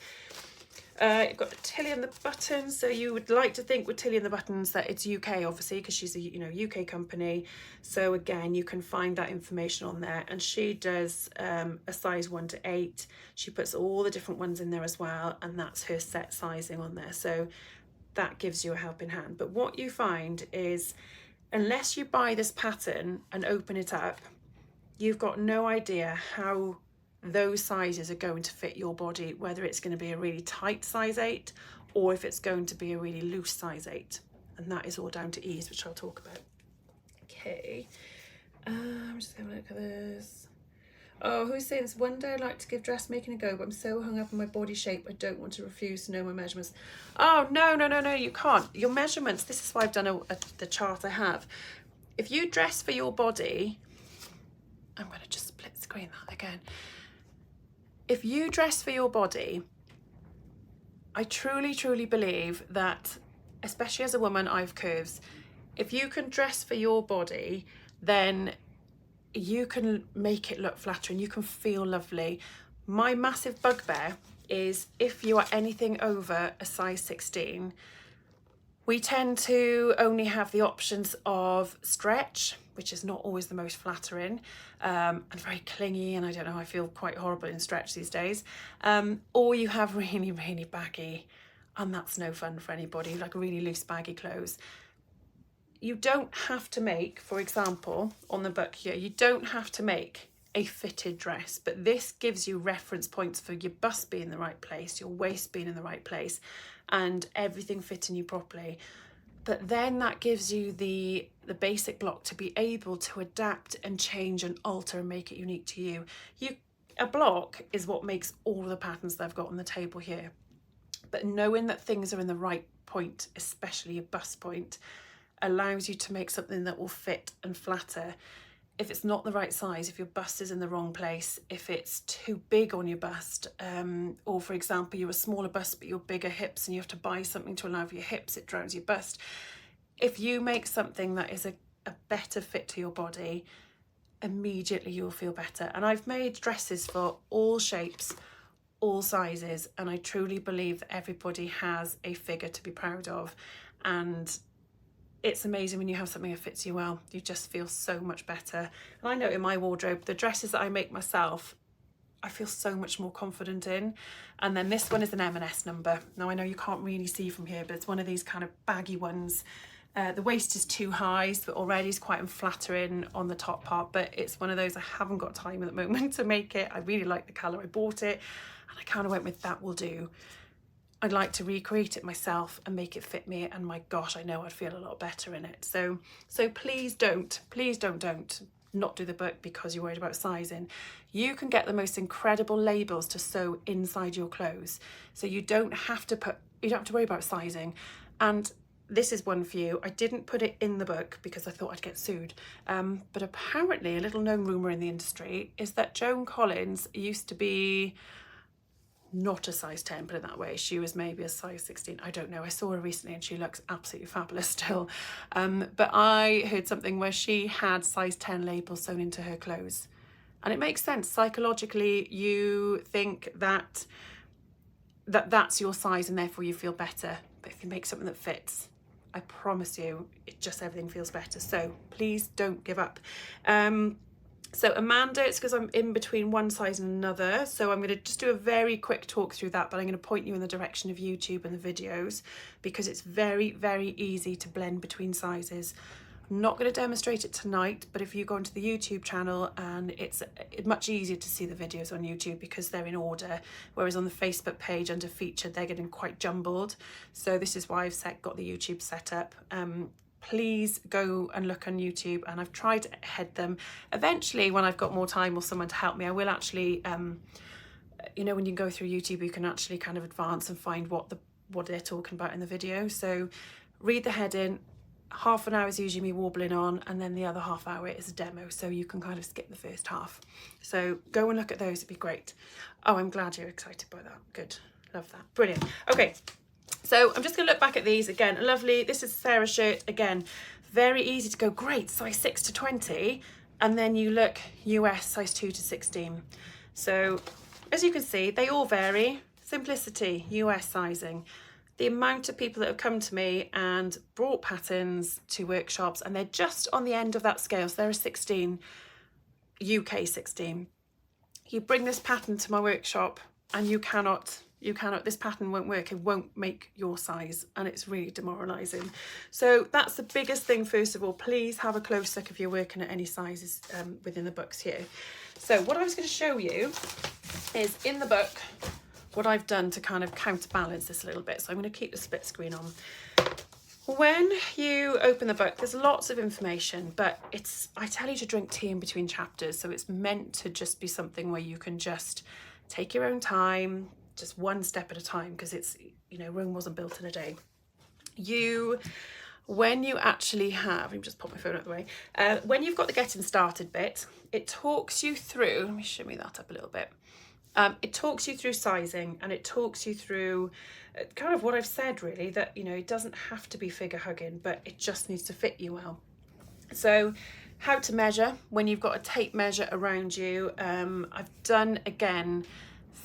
You've got the Tilly and the Buttons. So you would like to think with Tilly and the Buttons that it's UK, obviously, because she's a UK company. So again, you can find that information on there. And she does a size 1 to 8. She puts all the different ones in there as well, and that's her set sizing on there. So that gives you a helping hand. But what you find is, unless you buy this pattern and open it up, you've got no idea how those sizes are going to fit your body, whether it's going to be a really tight size 8 or if it's going to be a really loose size 8. And that is all down to ease, which I'll talk about. Okay, I'm just going to look at this. Oh, who's saying this? One day I'd like to give dressmaking a go, but I'm so hung up on my body shape, I don't want to refuse to know my measurements. Oh, no, you can't. Your measurements, this is why I've done the chart I have. If you dress for your body, I'm going to just split screen that again. If you dress for your body, I truly, truly believe that, especially as a woman, I have curves. If you can dress for your body, then you can make it look flattering, you can feel lovely. My massive bugbear is if you are anything over a size 16, we tend to only have the options of stretch, which is not always the most flattering, and very clingy, and I don't know, I feel quite horrible in stretch these days. Or you have really, really baggy, and that's no fun for anybody, like really loose baggy clothes. You don't have to make, for example, on the book here, you don't have to make a fitted dress, but this gives you reference points for your bust being in the right place, your waist being in the right place, and everything fitting you properly. But then that gives you the basic block to be able to adapt and change and alter and make it unique to you. A block is what makes all of the patterns that I've got on the table here. But knowing that things are in the right point, especially your bust point, allows you to make something that will fit and flatter. If it's not the right size, if your bust is in the wrong place, if it's too big on your bust, or for example, you're a smaller bust but you're bigger hips and you have to buy something to allow for your hips, it drowns your bust. If you make something that is a better fit to your body, immediately you'll feel better. And I've made dresses for all shapes, all sizes, and I truly believe that everybody has a figure to be proud of, and it's amazing when you have something that fits you well. You just feel so much better. And I know in my wardrobe, the dresses that I make myself, I feel so much more confident in. And then this one is an M&S number. Now I know you can't really see from here, but it's one of these kind of baggy ones. The waist is too high, so it already is quite unflattering on the top part, but it's one of those I haven't got time at the moment to make it. I really like the colour, I bought it, and I kind of went with that will do. I'd like to recreate it myself and make it fit me, and my gosh, I know I'd feel a lot better in it. So please don't not do the book because you're worried about sizing. You can get the most incredible labels to sew inside your clothes, so you don't have to worry about sizing. And this is one for you. I didn't put it in the book because I thought I'd get sued, but apparently a little known rumour in the industry is that Joan Collins used to be not a size 10, put it that way. She was maybe a size 16. I don't know. I saw her recently and she looks absolutely fabulous still. But I heard something where she had size 10 labels sewn into her clothes. And it makes sense. Psychologically, you think that that's your size and therefore you feel better. But if you make something that fits, I promise you, everything feels better. So please don't give up. So Amanda, it's because I'm in between one size and another, so I'm going to just do a very quick talk through that, but I'm going to point you in the direction of YouTube and the videos because it's very, very easy to blend between sizes. I'm not going to demonstrate it tonight, but if you go onto the YouTube channel, and it's much easier to see the videos on YouTube because they're in order, whereas on the Facebook page under featured, they're getting quite jumbled. So this is why I've got the YouTube set up. Please go and look on YouTube, and I've tried to head them. Eventually, when I've got more time or someone to help me, I will actually, you know, when you go through YouTube, you can actually kind of advance and find what they're talking about in the video. So read the heading. Half an hour is usually me warbling on, and then the other half hour is a demo, so you can kind of skip the first half. So go and look at those, it'd be great. Oh, I'm glad you're excited by that. Good, love that, brilliant. Okay. So I'm just going to look back at these again. Lovely. This is Sarah's shirt. Again, very easy to go, great, size 6 to 20. And then you look US, size 2 to 16. So as you can see, they all vary. Simplicity, US sizing. The amount of people that have come to me and brought patterns to workshops, and they're just on the end of that scale. So they're a 16, UK 16. You bring this pattern to my workshop and you cannot, this pattern won't work, it won't make your size, and it's really demoralizing. So that's the biggest thing. First of all, please have a close look if you're working at any sizes within the books here. So what I was going to show you is in the book what I've done to kind of counterbalance this a little bit. So I'm going to keep the split screen on. When you open the book, there's lots of information, but I tell you to drink tea in between chapters, so it's meant to just be something where you can just take your own time, just one step at a time, because it's, you know, Rome wasn't built in a day. When you actually have, let me just pop my phone out of the way, when you've got the getting started bit, it talks you through, let me shimmy that up a little bit. It talks you through sizing, and it talks you through kind of what I've said really, that, you know, it doesn't have to be figure hugging, but it just needs to fit you well. So how to measure when you've got a tape measure around you. I've done, again,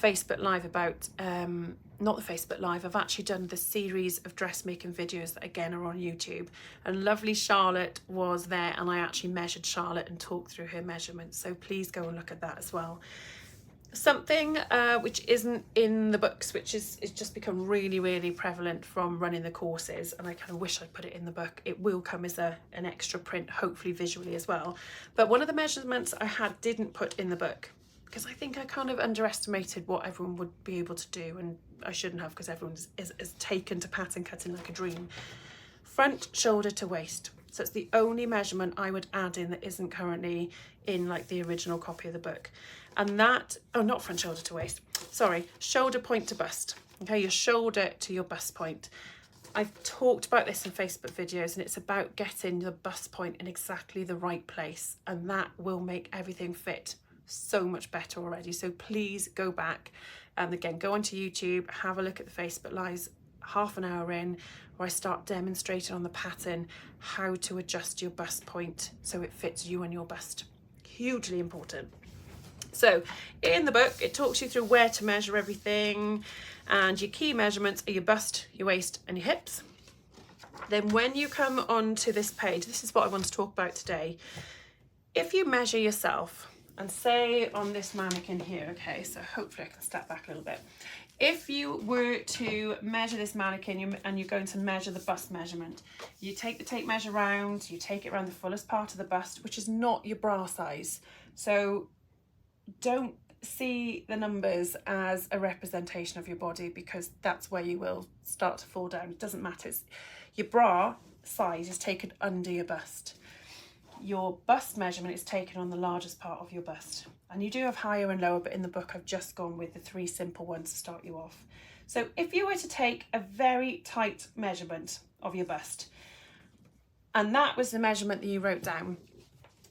Facebook Live about, not the Facebook Live, I've actually done the series of dressmaking videos that again are on YouTube, and lovely Charlotte was there, and I actually measured Charlotte and talked through her measurements, so please go and look at that as well. Something which isn't in the books, which is just become really, really prevalent from running the courses, and I kind of wish I'd put it in the book. It will come as an extra print, hopefully visually as well. But one of the measurements I didn't put in the book, because I think I kind of underestimated what everyone would be able to do, and I shouldn't have, because everyone is taken to pattern cutting like a dream. Front shoulder to waist. So it's the only measurement I would add in that isn't currently in like the original copy of the book. And that, oh, not front shoulder to waist, sorry, shoulder point to bust. Okay, your shoulder to your bust point. I've talked about this in Facebook videos, and it's about getting the bust point in exactly the right place, and that will make everything fit so much better already. So please go back and again, go onto YouTube, have a look at the Facebook Lives half an hour in, where I start demonstrating on the pattern how to adjust your bust point so it fits you and your bust. Hugely important. So in the book, it talks you through where to measure everything, and your key measurements are your bust, your waist and your hips. Then when you come onto this page, this is what I want to talk about today. If you measure yourself, and say on this mannequin here, okay, so hopefully I can step back a little bit. If you were to measure this mannequin and you're going to measure the bust measurement, you take the tape measure round, you take it around the fullest part of the bust, which is not your bra size. So don't see the numbers as a representation of your body, because that's where you will start to fall down. It doesn't matter. Your bra size is taken under your bust. Your bust measurement is taken on the largest part of your bust. And you do have higher and lower, but in the book I've just gone with the 3 simple ones to start you off. So if you were to take a very tight measurement of your bust, and that was the measurement that you wrote down,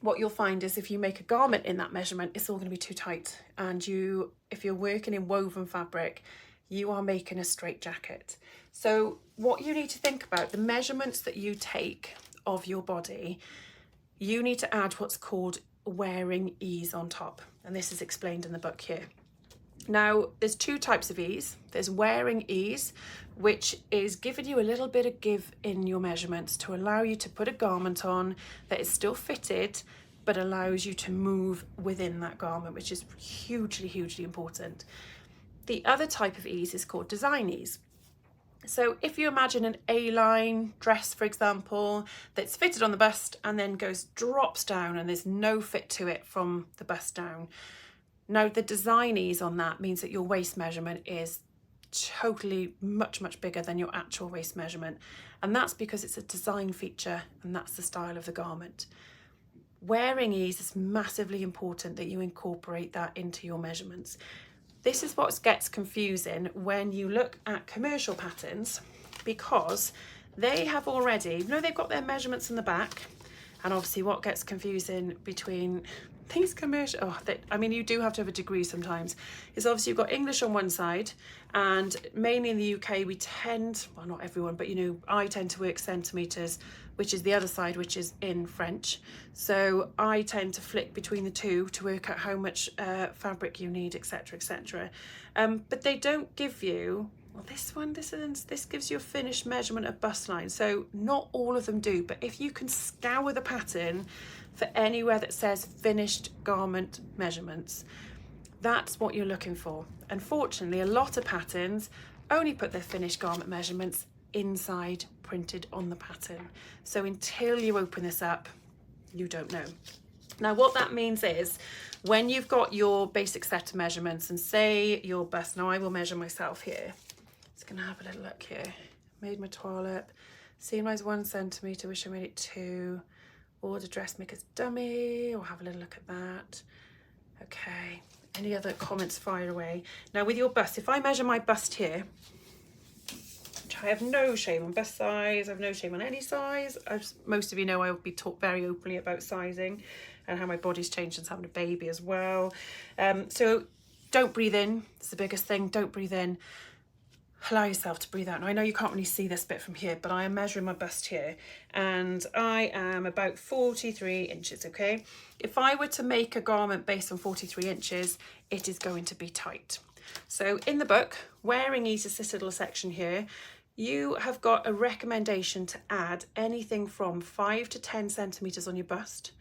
what you'll find is if you make a garment in that measurement, it's all going to be too tight. And if you're working in woven fabric, you are making a straight jacket. So what you need to think about, the measurements that you take of your body, you need to add what's called wearing ease on top. And this is explained in the book here. Now, there's 2 types of ease. There's wearing ease, which is giving you a little bit of give in your measurements to allow you to put a garment on that is still fitted, but allows you to move within that garment, which is hugely, hugely important. The other type of ease is called design ease. So if you imagine an A-line dress, for example, that's fitted on the bust and then drops down and there's no fit to it from the bust down. Now, the design ease on that means that your waist measurement is totally much, much bigger than your actual waist measurement. And that's because it's a design feature and that's the style of the garment. Wearing ease is massively important that you incorporate that into your measurements. This is what gets confusing when you look at commercial patterns, because they have already, they've got their measurements in the back. And obviously what gets confusing between these commercial, you do have to have a degree sometimes, is obviously you've got English on one side, and mainly in the UK we tend, well, not everyone, but I tend to work centimetres, which is the other side, which is in French. So I tend to flick between the two to work out how much fabric you need, etc, etc. But they don't give you, well, this gives you a finished measurement of bust line. So not all of them do, but if you can scour the pattern for anywhere that says finished garment measurements, that's what you're looking for. Unfortunately, a lot of patterns only put their finished garment measurements inside printed on the pattern. So until you open this up, you don't know. Now, what that means is when you've got your basic set of measurements and say your bust, now I will measure myself here. Just gonna have a little look here. Made my toilet, seam line's 1 centimetre, wish I made it 2. Order Dressmaker's dummy, or have a little look at that. Okay, any other comments, fire away. Now with your bust, if I measure my bust here, which I have no shame on bust size, I have no shame on any size. As most of you know, I will be talked very openly about sizing and how my body's changed since having a baby as well. So don't breathe in, it's the biggest thing, don't breathe in. Allow yourself to breathe out. Now I know you can't really see this bit from here, but I am measuring my bust here and I am about 43 inches, okay? If I were to make a garment based on 43 inches, it is going to be tight. So in the book, Wearing Ease, this little section here, you have got a recommendation to add anything from 5 to 10 centimetres on your bust,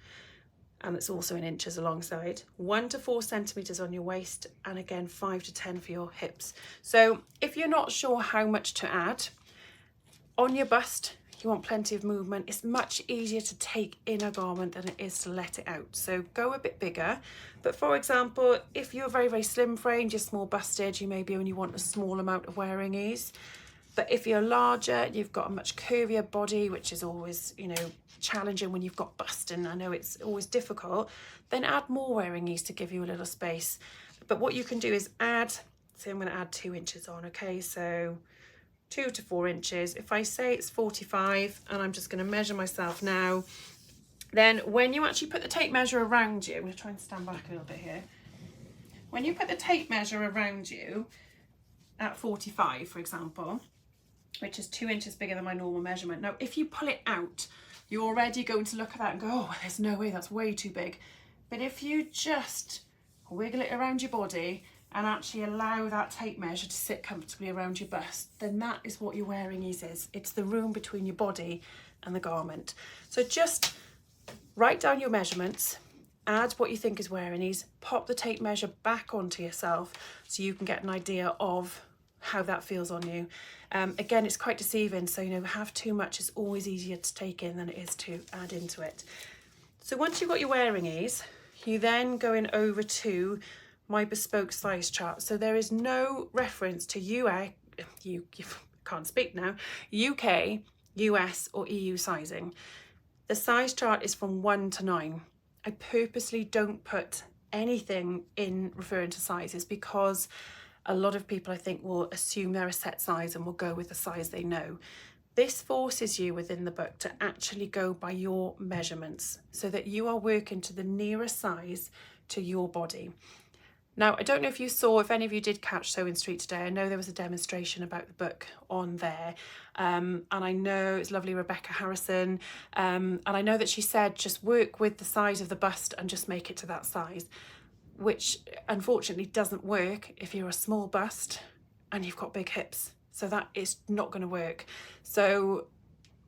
and it's also in inches alongside, 1 to 4 centimetres on your waist, and again 5 to 10 for your hips. So if you're not sure how much to add on your bust, you want plenty of movement. It's much easier to take in a garment than it is to let it out. So go a bit bigger. But for example, if you're very, very slim framed, you're small busted, you maybe only want a small amount of wearing ease. But if you're larger, you've got a much curvier body, which is always, challenging when you've got bust, and I know it's always difficult, then add more wearing ease to give you a little space. But what you can do is add, so I'm going to add 2 inches on, okay, so 2 to 4 inches. If I say it's 45, and I'm just going to measure myself now, then when you actually put the tape measure around you, I'm going to try and stand back a little bit here. When you put the tape measure around you at 45, for example, which is 2 inches bigger than my normal measurement. Now, if you pull it out, you're already going to look at that and go, oh, there's no way, that's way too big. But if you just wiggle it around your body and actually allow that tape measure to sit comfortably around your bust, then that is what your wearing ease is. It's the room between your body and the garment. So just write down your measurements, add what you think is wearing ease, pop the tape measure back onto yourself so you can get an idea of how that feels on you. Again, it's quite deceiving, so have too much is always easier to take in than it is to add into it. So once you've got your wearing ease, you then going over to my bespoke size chart. So there is no reference to you can't speak now, UK, US or EU sizing. The size chart is from 1 to 9. I purposely don't put anything in referring to sizes because a lot of people, I think, will assume they're a set size and will go with the size they know. This forces you within the book to actually go by your measurements so that you are working to the nearest size to your body. Now, I don't know if you saw, if any of you did catch Sewing Street today, I know there was a demonstration about the book on there. And I know it's lovely Rebecca Harrison. And I know that she said just work with the size of the bust and just make it to that size, which unfortunately doesn't work if you're a small bust and you've got big hips. So that is not going to work. So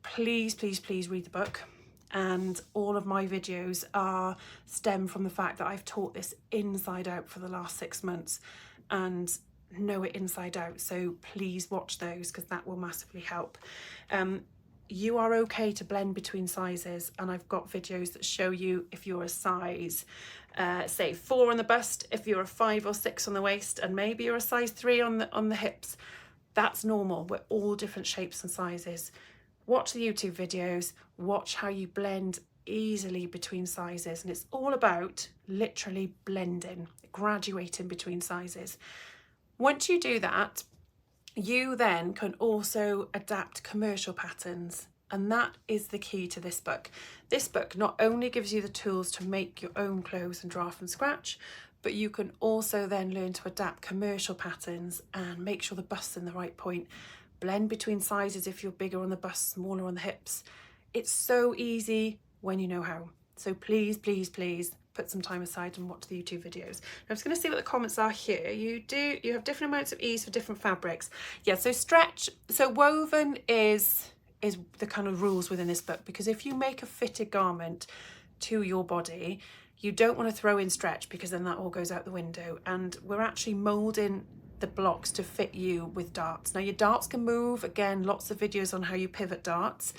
please, please, please read the book. And all of my videos stem from the fact that I've taught this inside out for the last 6 months and know it inside out. So please watch those because that will massively help. You are okay to blend between sizes, and I've got videos that show you if you're a size say 4 on the bust, if you're a 5 or 6 on the waist, and maybe you're a size 3 on the hips. That's normal. We're all different shapes and sizes. Watch the YouTube videos, watch how you blend easily between sizes, and it's all about literally blending, graduating between sizes. Once you do that, you then can also adapt commercial patterns, and that is the key to this book. This book not only gives you the tools to make your own clothes and draft from scratch, but you can also then learn to adapt commercial patterns and make sure the bust's in the right point. Blend between sizes if you're bigger on the bust, smaller on the hips. It's so easy when you know how. So please, please, please put some time aside and watch the YouTube videos. Now, I'm just going to see what the comments are here. You have different amounts of ease for different fabrics. Yeah, so stretch, so woven is the kind of rules within this book, because if you make a fitted garment to your body, you don't want to throw in stretch because then that all goes out the window. And we're actually moulding the blocks to fit you with darts. Now your darts can move, again, lots of videos on how you pivot darts,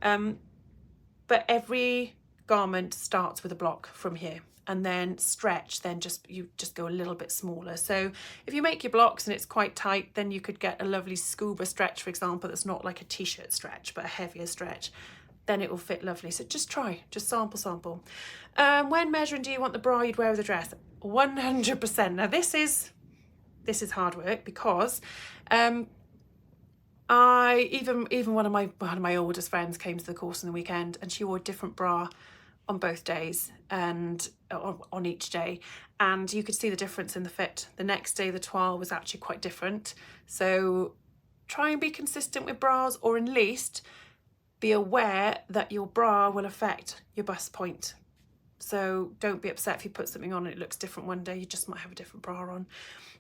but every garment starts with a block from here, and then stretch, then you just go a little bit smaller. So if you make your blocks and it's quite tight, then you could get a lovely scuba stretch, for example, that's not like a t-shirt stretch but a heavier stretch. Then it will fit lovely. So just try, just sample. When measuring, do you want the bra you'd wear with the dress? 100%. Now this is hard work because even one of my oldest friends came to the course on the weekend, and she wore a different bra on both days and on each day, and you could see the difference in the fit. The next day the toile was actually quite different. So try and be consistent with bras, or at least be aware that your bra will affect your bust point. So don't be upset if you put something on and it looks different one day. You just might have a different bra on.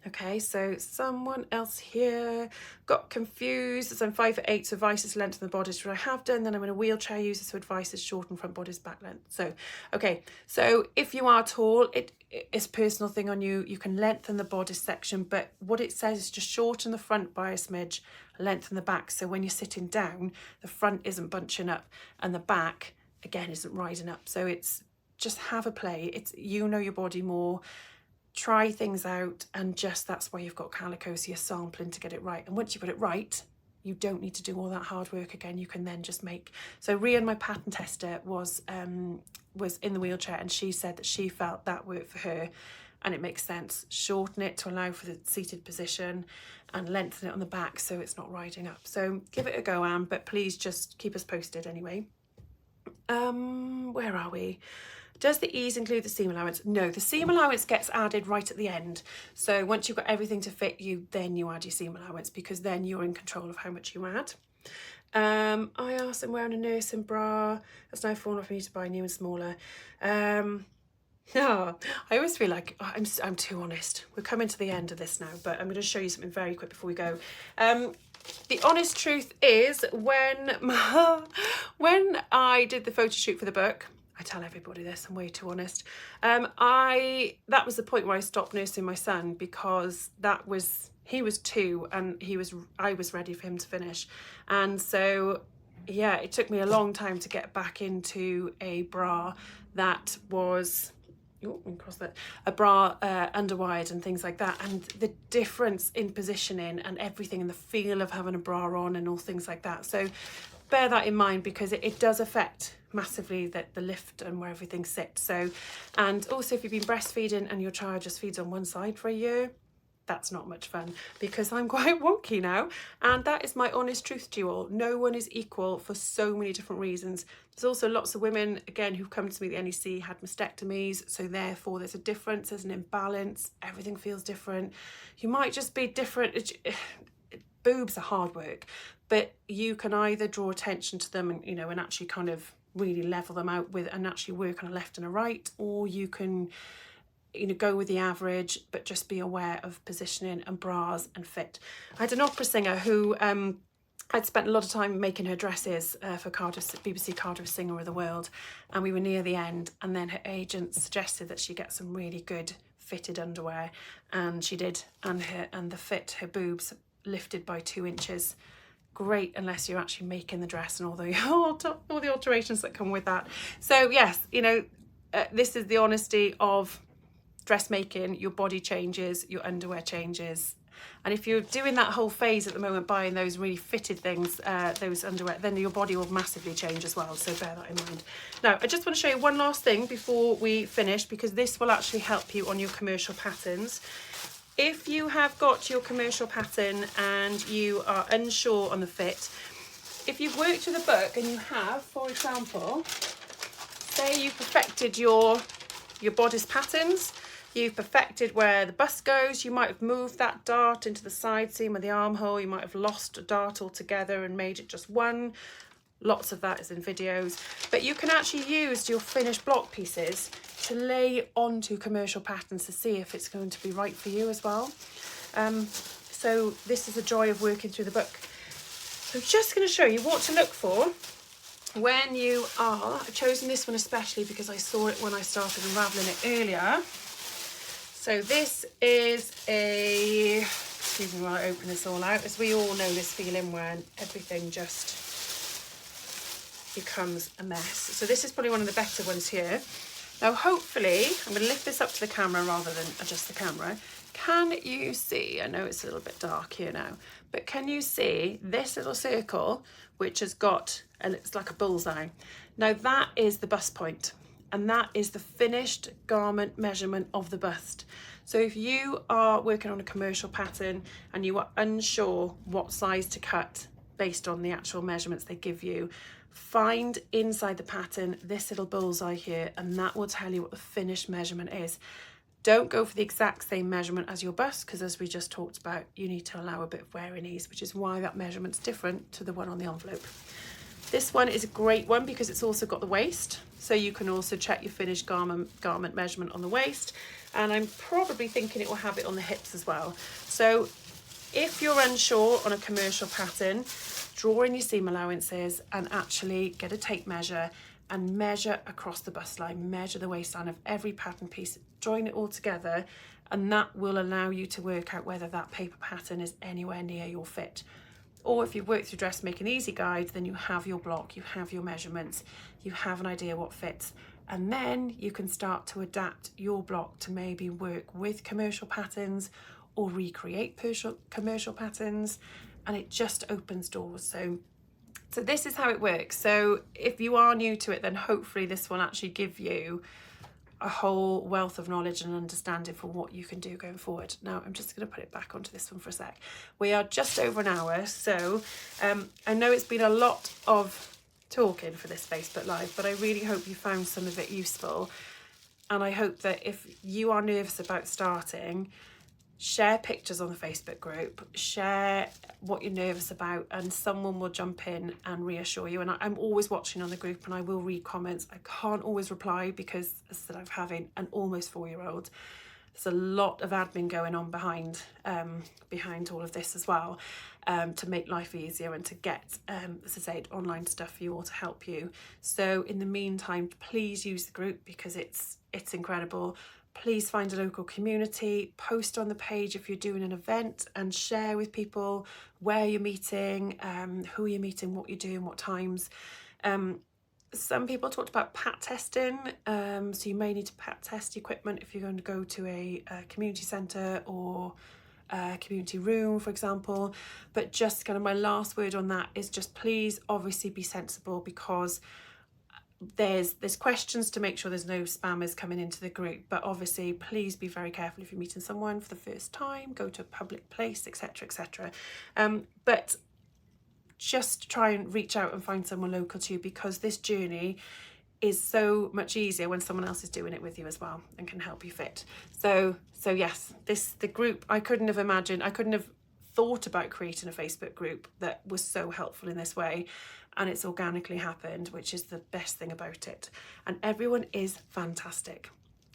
Okay, so someone else here got confused. So I'm 5'8", so advice is length of the bodice, which I have done. Then I'm in a wheelchair user, so advice is shorten front bodice, back length. So, okay, so if you are tall, it's a personal thing on you. You can lengthen the bodice section, but what it says is just shorten the front by a smidge, lengthen the back. So when you're sitting down, the front isn't bunching up and the back, again, isn't rising up. So it's just have a play. It's, you know your body more. Try things out, and just that's why you've got calico, so you're sampling to get it right. And once you've got it right, you don't need to do all that hard work again. You can then just make. So Rhiannon, my pattern tester, was in the wheelchair, and she said that she felt that worked for her, and it makes sense. Shorten it to allow for the seated position and lengthen it on the back so it's not riding up. So give it a go, Anne, but please just keep us posted anyway. Where are we? Does the ease include the seam allowance? No, the seam allowance gets added right at the end. So once you've got everything to fit you, then you add your seam allowance, because then you're in control of how much you add. I asked, I'm wearing a nursing bra. That's now fallen off, I need to buy new and smaller. No, I always feel like I'm too honest. We're coming to the end of this now, but I'm going to show you something very quick before we go. The honest truth is, when I did the photo shoot for the book, I tell everybody this, I'm way too honest. That was the point where I stopped nursing my son, because he was 2 and I was ready for him to finish. And so, yeah, it took me a long time to get back into a bra that was, a bra underwired and things like that, and the difference in positioning and everything, and the feel of having a bra on and all things like that. So bear that in mind, because it does affect massively the lift and where everything sits. So, and also if you've been breastfeeding and your child just feeds on one side for a year, that's not much fun, because I'm quite wonky now, and that is my honest truth to you all. No one is equal for so many different reasons. There's also lots of women, again, who've come to me at the NEC, had mastectomies, so therefore there's a difference, there's an imbalance, everything feels different. You might just be different. Boobs are hard work, but you can either draw attention to them and, and actually kind of really level them out with, and actually work on a left and a right, or you can go with the average, but just be aware of positioning and bras and fit. I had an opera singer who I'd spent a lot of time making her dresses for BBC Cardiff Singer of the World, and we were near the end, and then her agent suggested that she get some really good fitted underwear, and she did, and her boobs lifted by 2 inches. Great, unless you're actually making the dress and all the alterations that come with that. So yes, this is the honesty of dressmaking. Your body changes, your underwear changes, and if you're doing that whole phase at the moment, buying those really fitted things, those underwear, then your body will massively change as well, so bear that in mind. Now I just want to show you one last thing before we finish, because this will actually help you on your commercial patterns. If you have got your commercial pattern and you are unsure on the fit, if you've worked with a book and you have, for example, say you perfected your bodice patterns, you've perfected where the bust goes, you might have moved that dart into the side seam or the armhole, you might have lost a dart altogether and made it just one. Lots of that is in videos, but you can actually use your finished block pieces to lay onto commercial patterns to see if it's going to be right for you as well. So this is the joy of working through the book. So I'm just going to show you what to look for when you are, I've chosen this one especially because I saw it when I started unraveling it earlier. So this is excuse me while I open this all out, as we all know this feeling when everything just becomes a mess. So this is probably one of the better ones here. Now hopefully, I'm going to lift this up to the camera rather than adjust the camera. Can you see, I know it's a little bit dark here now, but can you see this little circle which has got, and it's like a bullseye. Now that is the bust point, and that is the finished garment measurement of the bust. So if you are working on a commercial pattern and you are unsure what size to cut based on the actual measurements they give you, find inside the pattern this little bullseye here, and that will tell you what the finished measurement is. Don't go for the exact same measurement as your bust, because as we just talked about, you need to allow a bit of wear and ease, which is why that measurement's different to the one on the envelope. This one is a great one because it's also got the waist, so you can also check your finished garment measurement on the waist, and I'm probably thinking it will have it on the hips as well. So if you're unsure on a commercial pattern, draw in your seam allowances and actually get a tape measure and measure across the bust line, measure the waistline of every pattern piece, join it all together, and that will allow you to work out whether that paper pattern is anywhere near your fit. Or if you've worked through Dressmaking Easy Guide, then you have your block, you have your measurements, you have an idea what fits, and then you can start to adapt your block to maybe work with commercial patterns or recreate commercial patterns, and it just opens doors. So this is how it works. So if you are new to it, then hopefully this will actually give you a whole wealth of knowledge and understanding for what you can do going forward. Now I'm just going to put it back onto this one for a sec. We are just over an hour, so I know it's been a lot of talking for this Facebook Live, but I really hope you found some of it useful, and I hope that if you are nervous about starting, share pictures on the Facebook group, share what you're nervous about, and someone will jump in and reassure you. And I'm always watching on the group, and I will read comments. I can't always reply because, as I said, I'm having an almost 4-year-old. There's a lot of admin going on behind all of this as well, to make life easier and to get, as I said, online stuff for you all to help you. So in the meantime, please use the group because it's incredible. Please find a local community, post on the page if you're doing an event, and share with people where you're meeting, who you're meeting, what you're doing, what times. Some people talked about pat testing, so you may need to pat test equipment if you're going to go to a community centre or a community room, for example. But just kind of my last word on that is just please obviously be sensible, because there's questions to make sure there's no spammers coming into the group, but obviously please be very careful if you're meeting someone for the first time, go to a public place, etc, etc. But just try and reach out and find someone local to you, because this journey is so much easier when someone else is doing it with you as well and can help you fit. So yes, the group, I couldn't have thought about creating a Facebook group that was so helpful in this way, and it's organically happened, which is the best thing about it. And everyone is fantastic.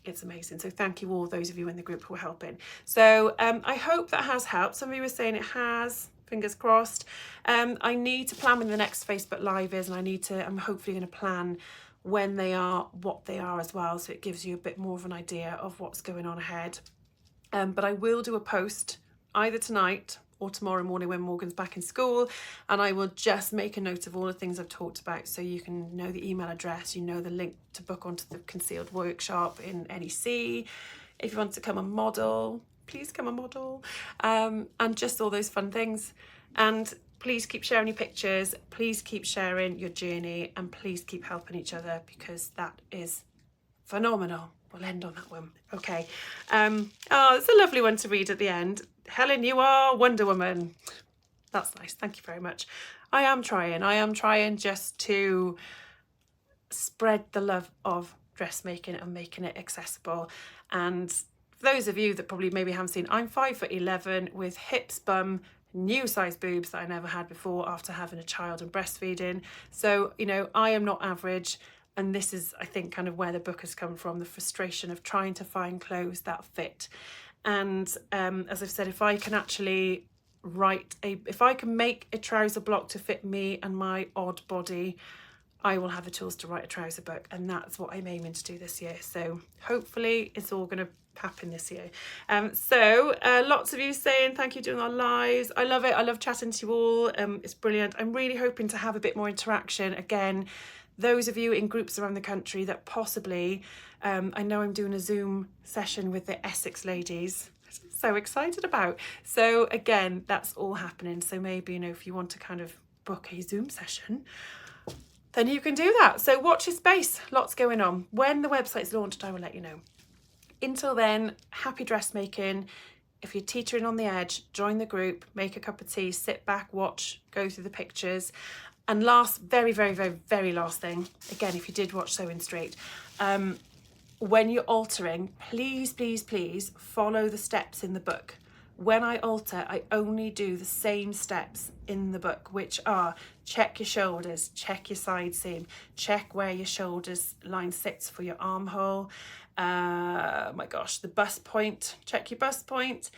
It's amazing. So thank you all those of you in the group who are helping. So I hope that has helped. Some of you were saying it has. Fingers crossed. I need to plan when the next Facebook Live is, and I'm hopefully going to plan when they are, what they are as well, so it gives you a bit more of an idea of what's going on ahead. But I will do a post either tonight or tomorrow morning when Morgan's back in school, and I will just make a note of all the things I've talked about, so you can know the email address, you know the link to book onto the concealed workshop in NEC. If you want to come and model, please come and model, and just all those fun things. And please keep sharing your pictures, please keep sharing your journey, and please keep helping each other, because that is phenomenal. We'll end on that one. Okay. Oh, it's a lovely one to read at the end. Helen, you are Wonder Woman. That's nice. Thank you very much. I am trying just to spread the love of dressmaking and making it accessible. And for those of you that probably maybe haven't seen, I'm 5'11" with hips, bum, new size boobs that I never had before after having a child and breastfeeding. So, you know, I am not average. And this is, I think, kind of where the book has come from, the frustration of trying to find clothes that fit. And as I've said, if I can actually if I can make a trouser block to fit me and my odd body, I will have the tools to write a trouser book. And that's what I'm aiming to do this year. So hopefully it's all going to happen this year. Lots of you saying thank you for doing our lives. I love it. I love chatting to you all. It's brilliant. I'm really hoping to have a bit more interaction again. Those of you in groups around the country that possibly, I know I'm doing a Zoom session with the Essex ladies. So excited about. So again, that's all happening. So maybe, you know, if you want to kind of book a Zoom session, then you can do that. So watch your space. Lots going on. When the website's launched, I will let you know. Until then, happy dressmaking. If you're teetering on the edge, join the group, make a cup of tea, sit back, watch, go through the pictures. And last, very, very, very, very last thing, again, if you did watch Sewing Straight, when you're altering, please, please, please follow the steps in the book. When I alter, I only do the same steps in the book, which are check your shoulders, check your side seam, check where your shoulders line sits for your armhole. My gosh, the bust point, check your bust point,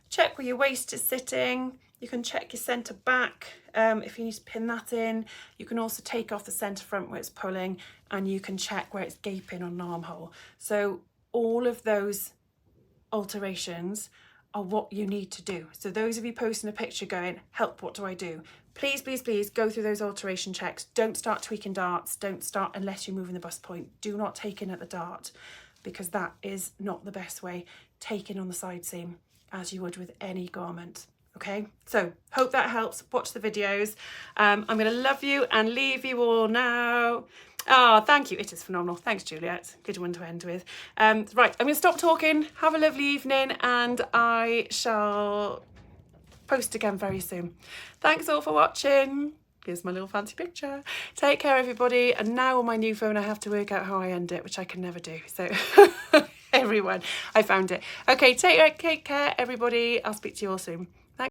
check where your waist is sitting. You can check your centre back if you need to pin that in. You can also take off the centre front where it's pulling, and you can check where it's gaping on an armhole. So all of those alterations are what you need to do. So those of you posting a picture going, help, what do I do? Please, please, please go through those alteration checks. Don't start tweaking darts. Don't start unless you're moving the bust point. Do not take in at the dart, because that is not the best way. Take in on the side seam as you would with any garment. Okay, so hope that helps. Watch the videos. I'm going to love you and leave you all now. Oh, thank you. It is phenomenal. Thanks, Juliet. Good one to end with. Right, I'm going to stop talking. Have a lovely evening, and I shall post again very soon. Thanks all for watching. Here's my little fancy picture. Take care, everybody. And now on my new phone, I have to work out how I end it, which I can never do. So everyone. I found it. Okay, take care, everybody. I'll speak to you all soon.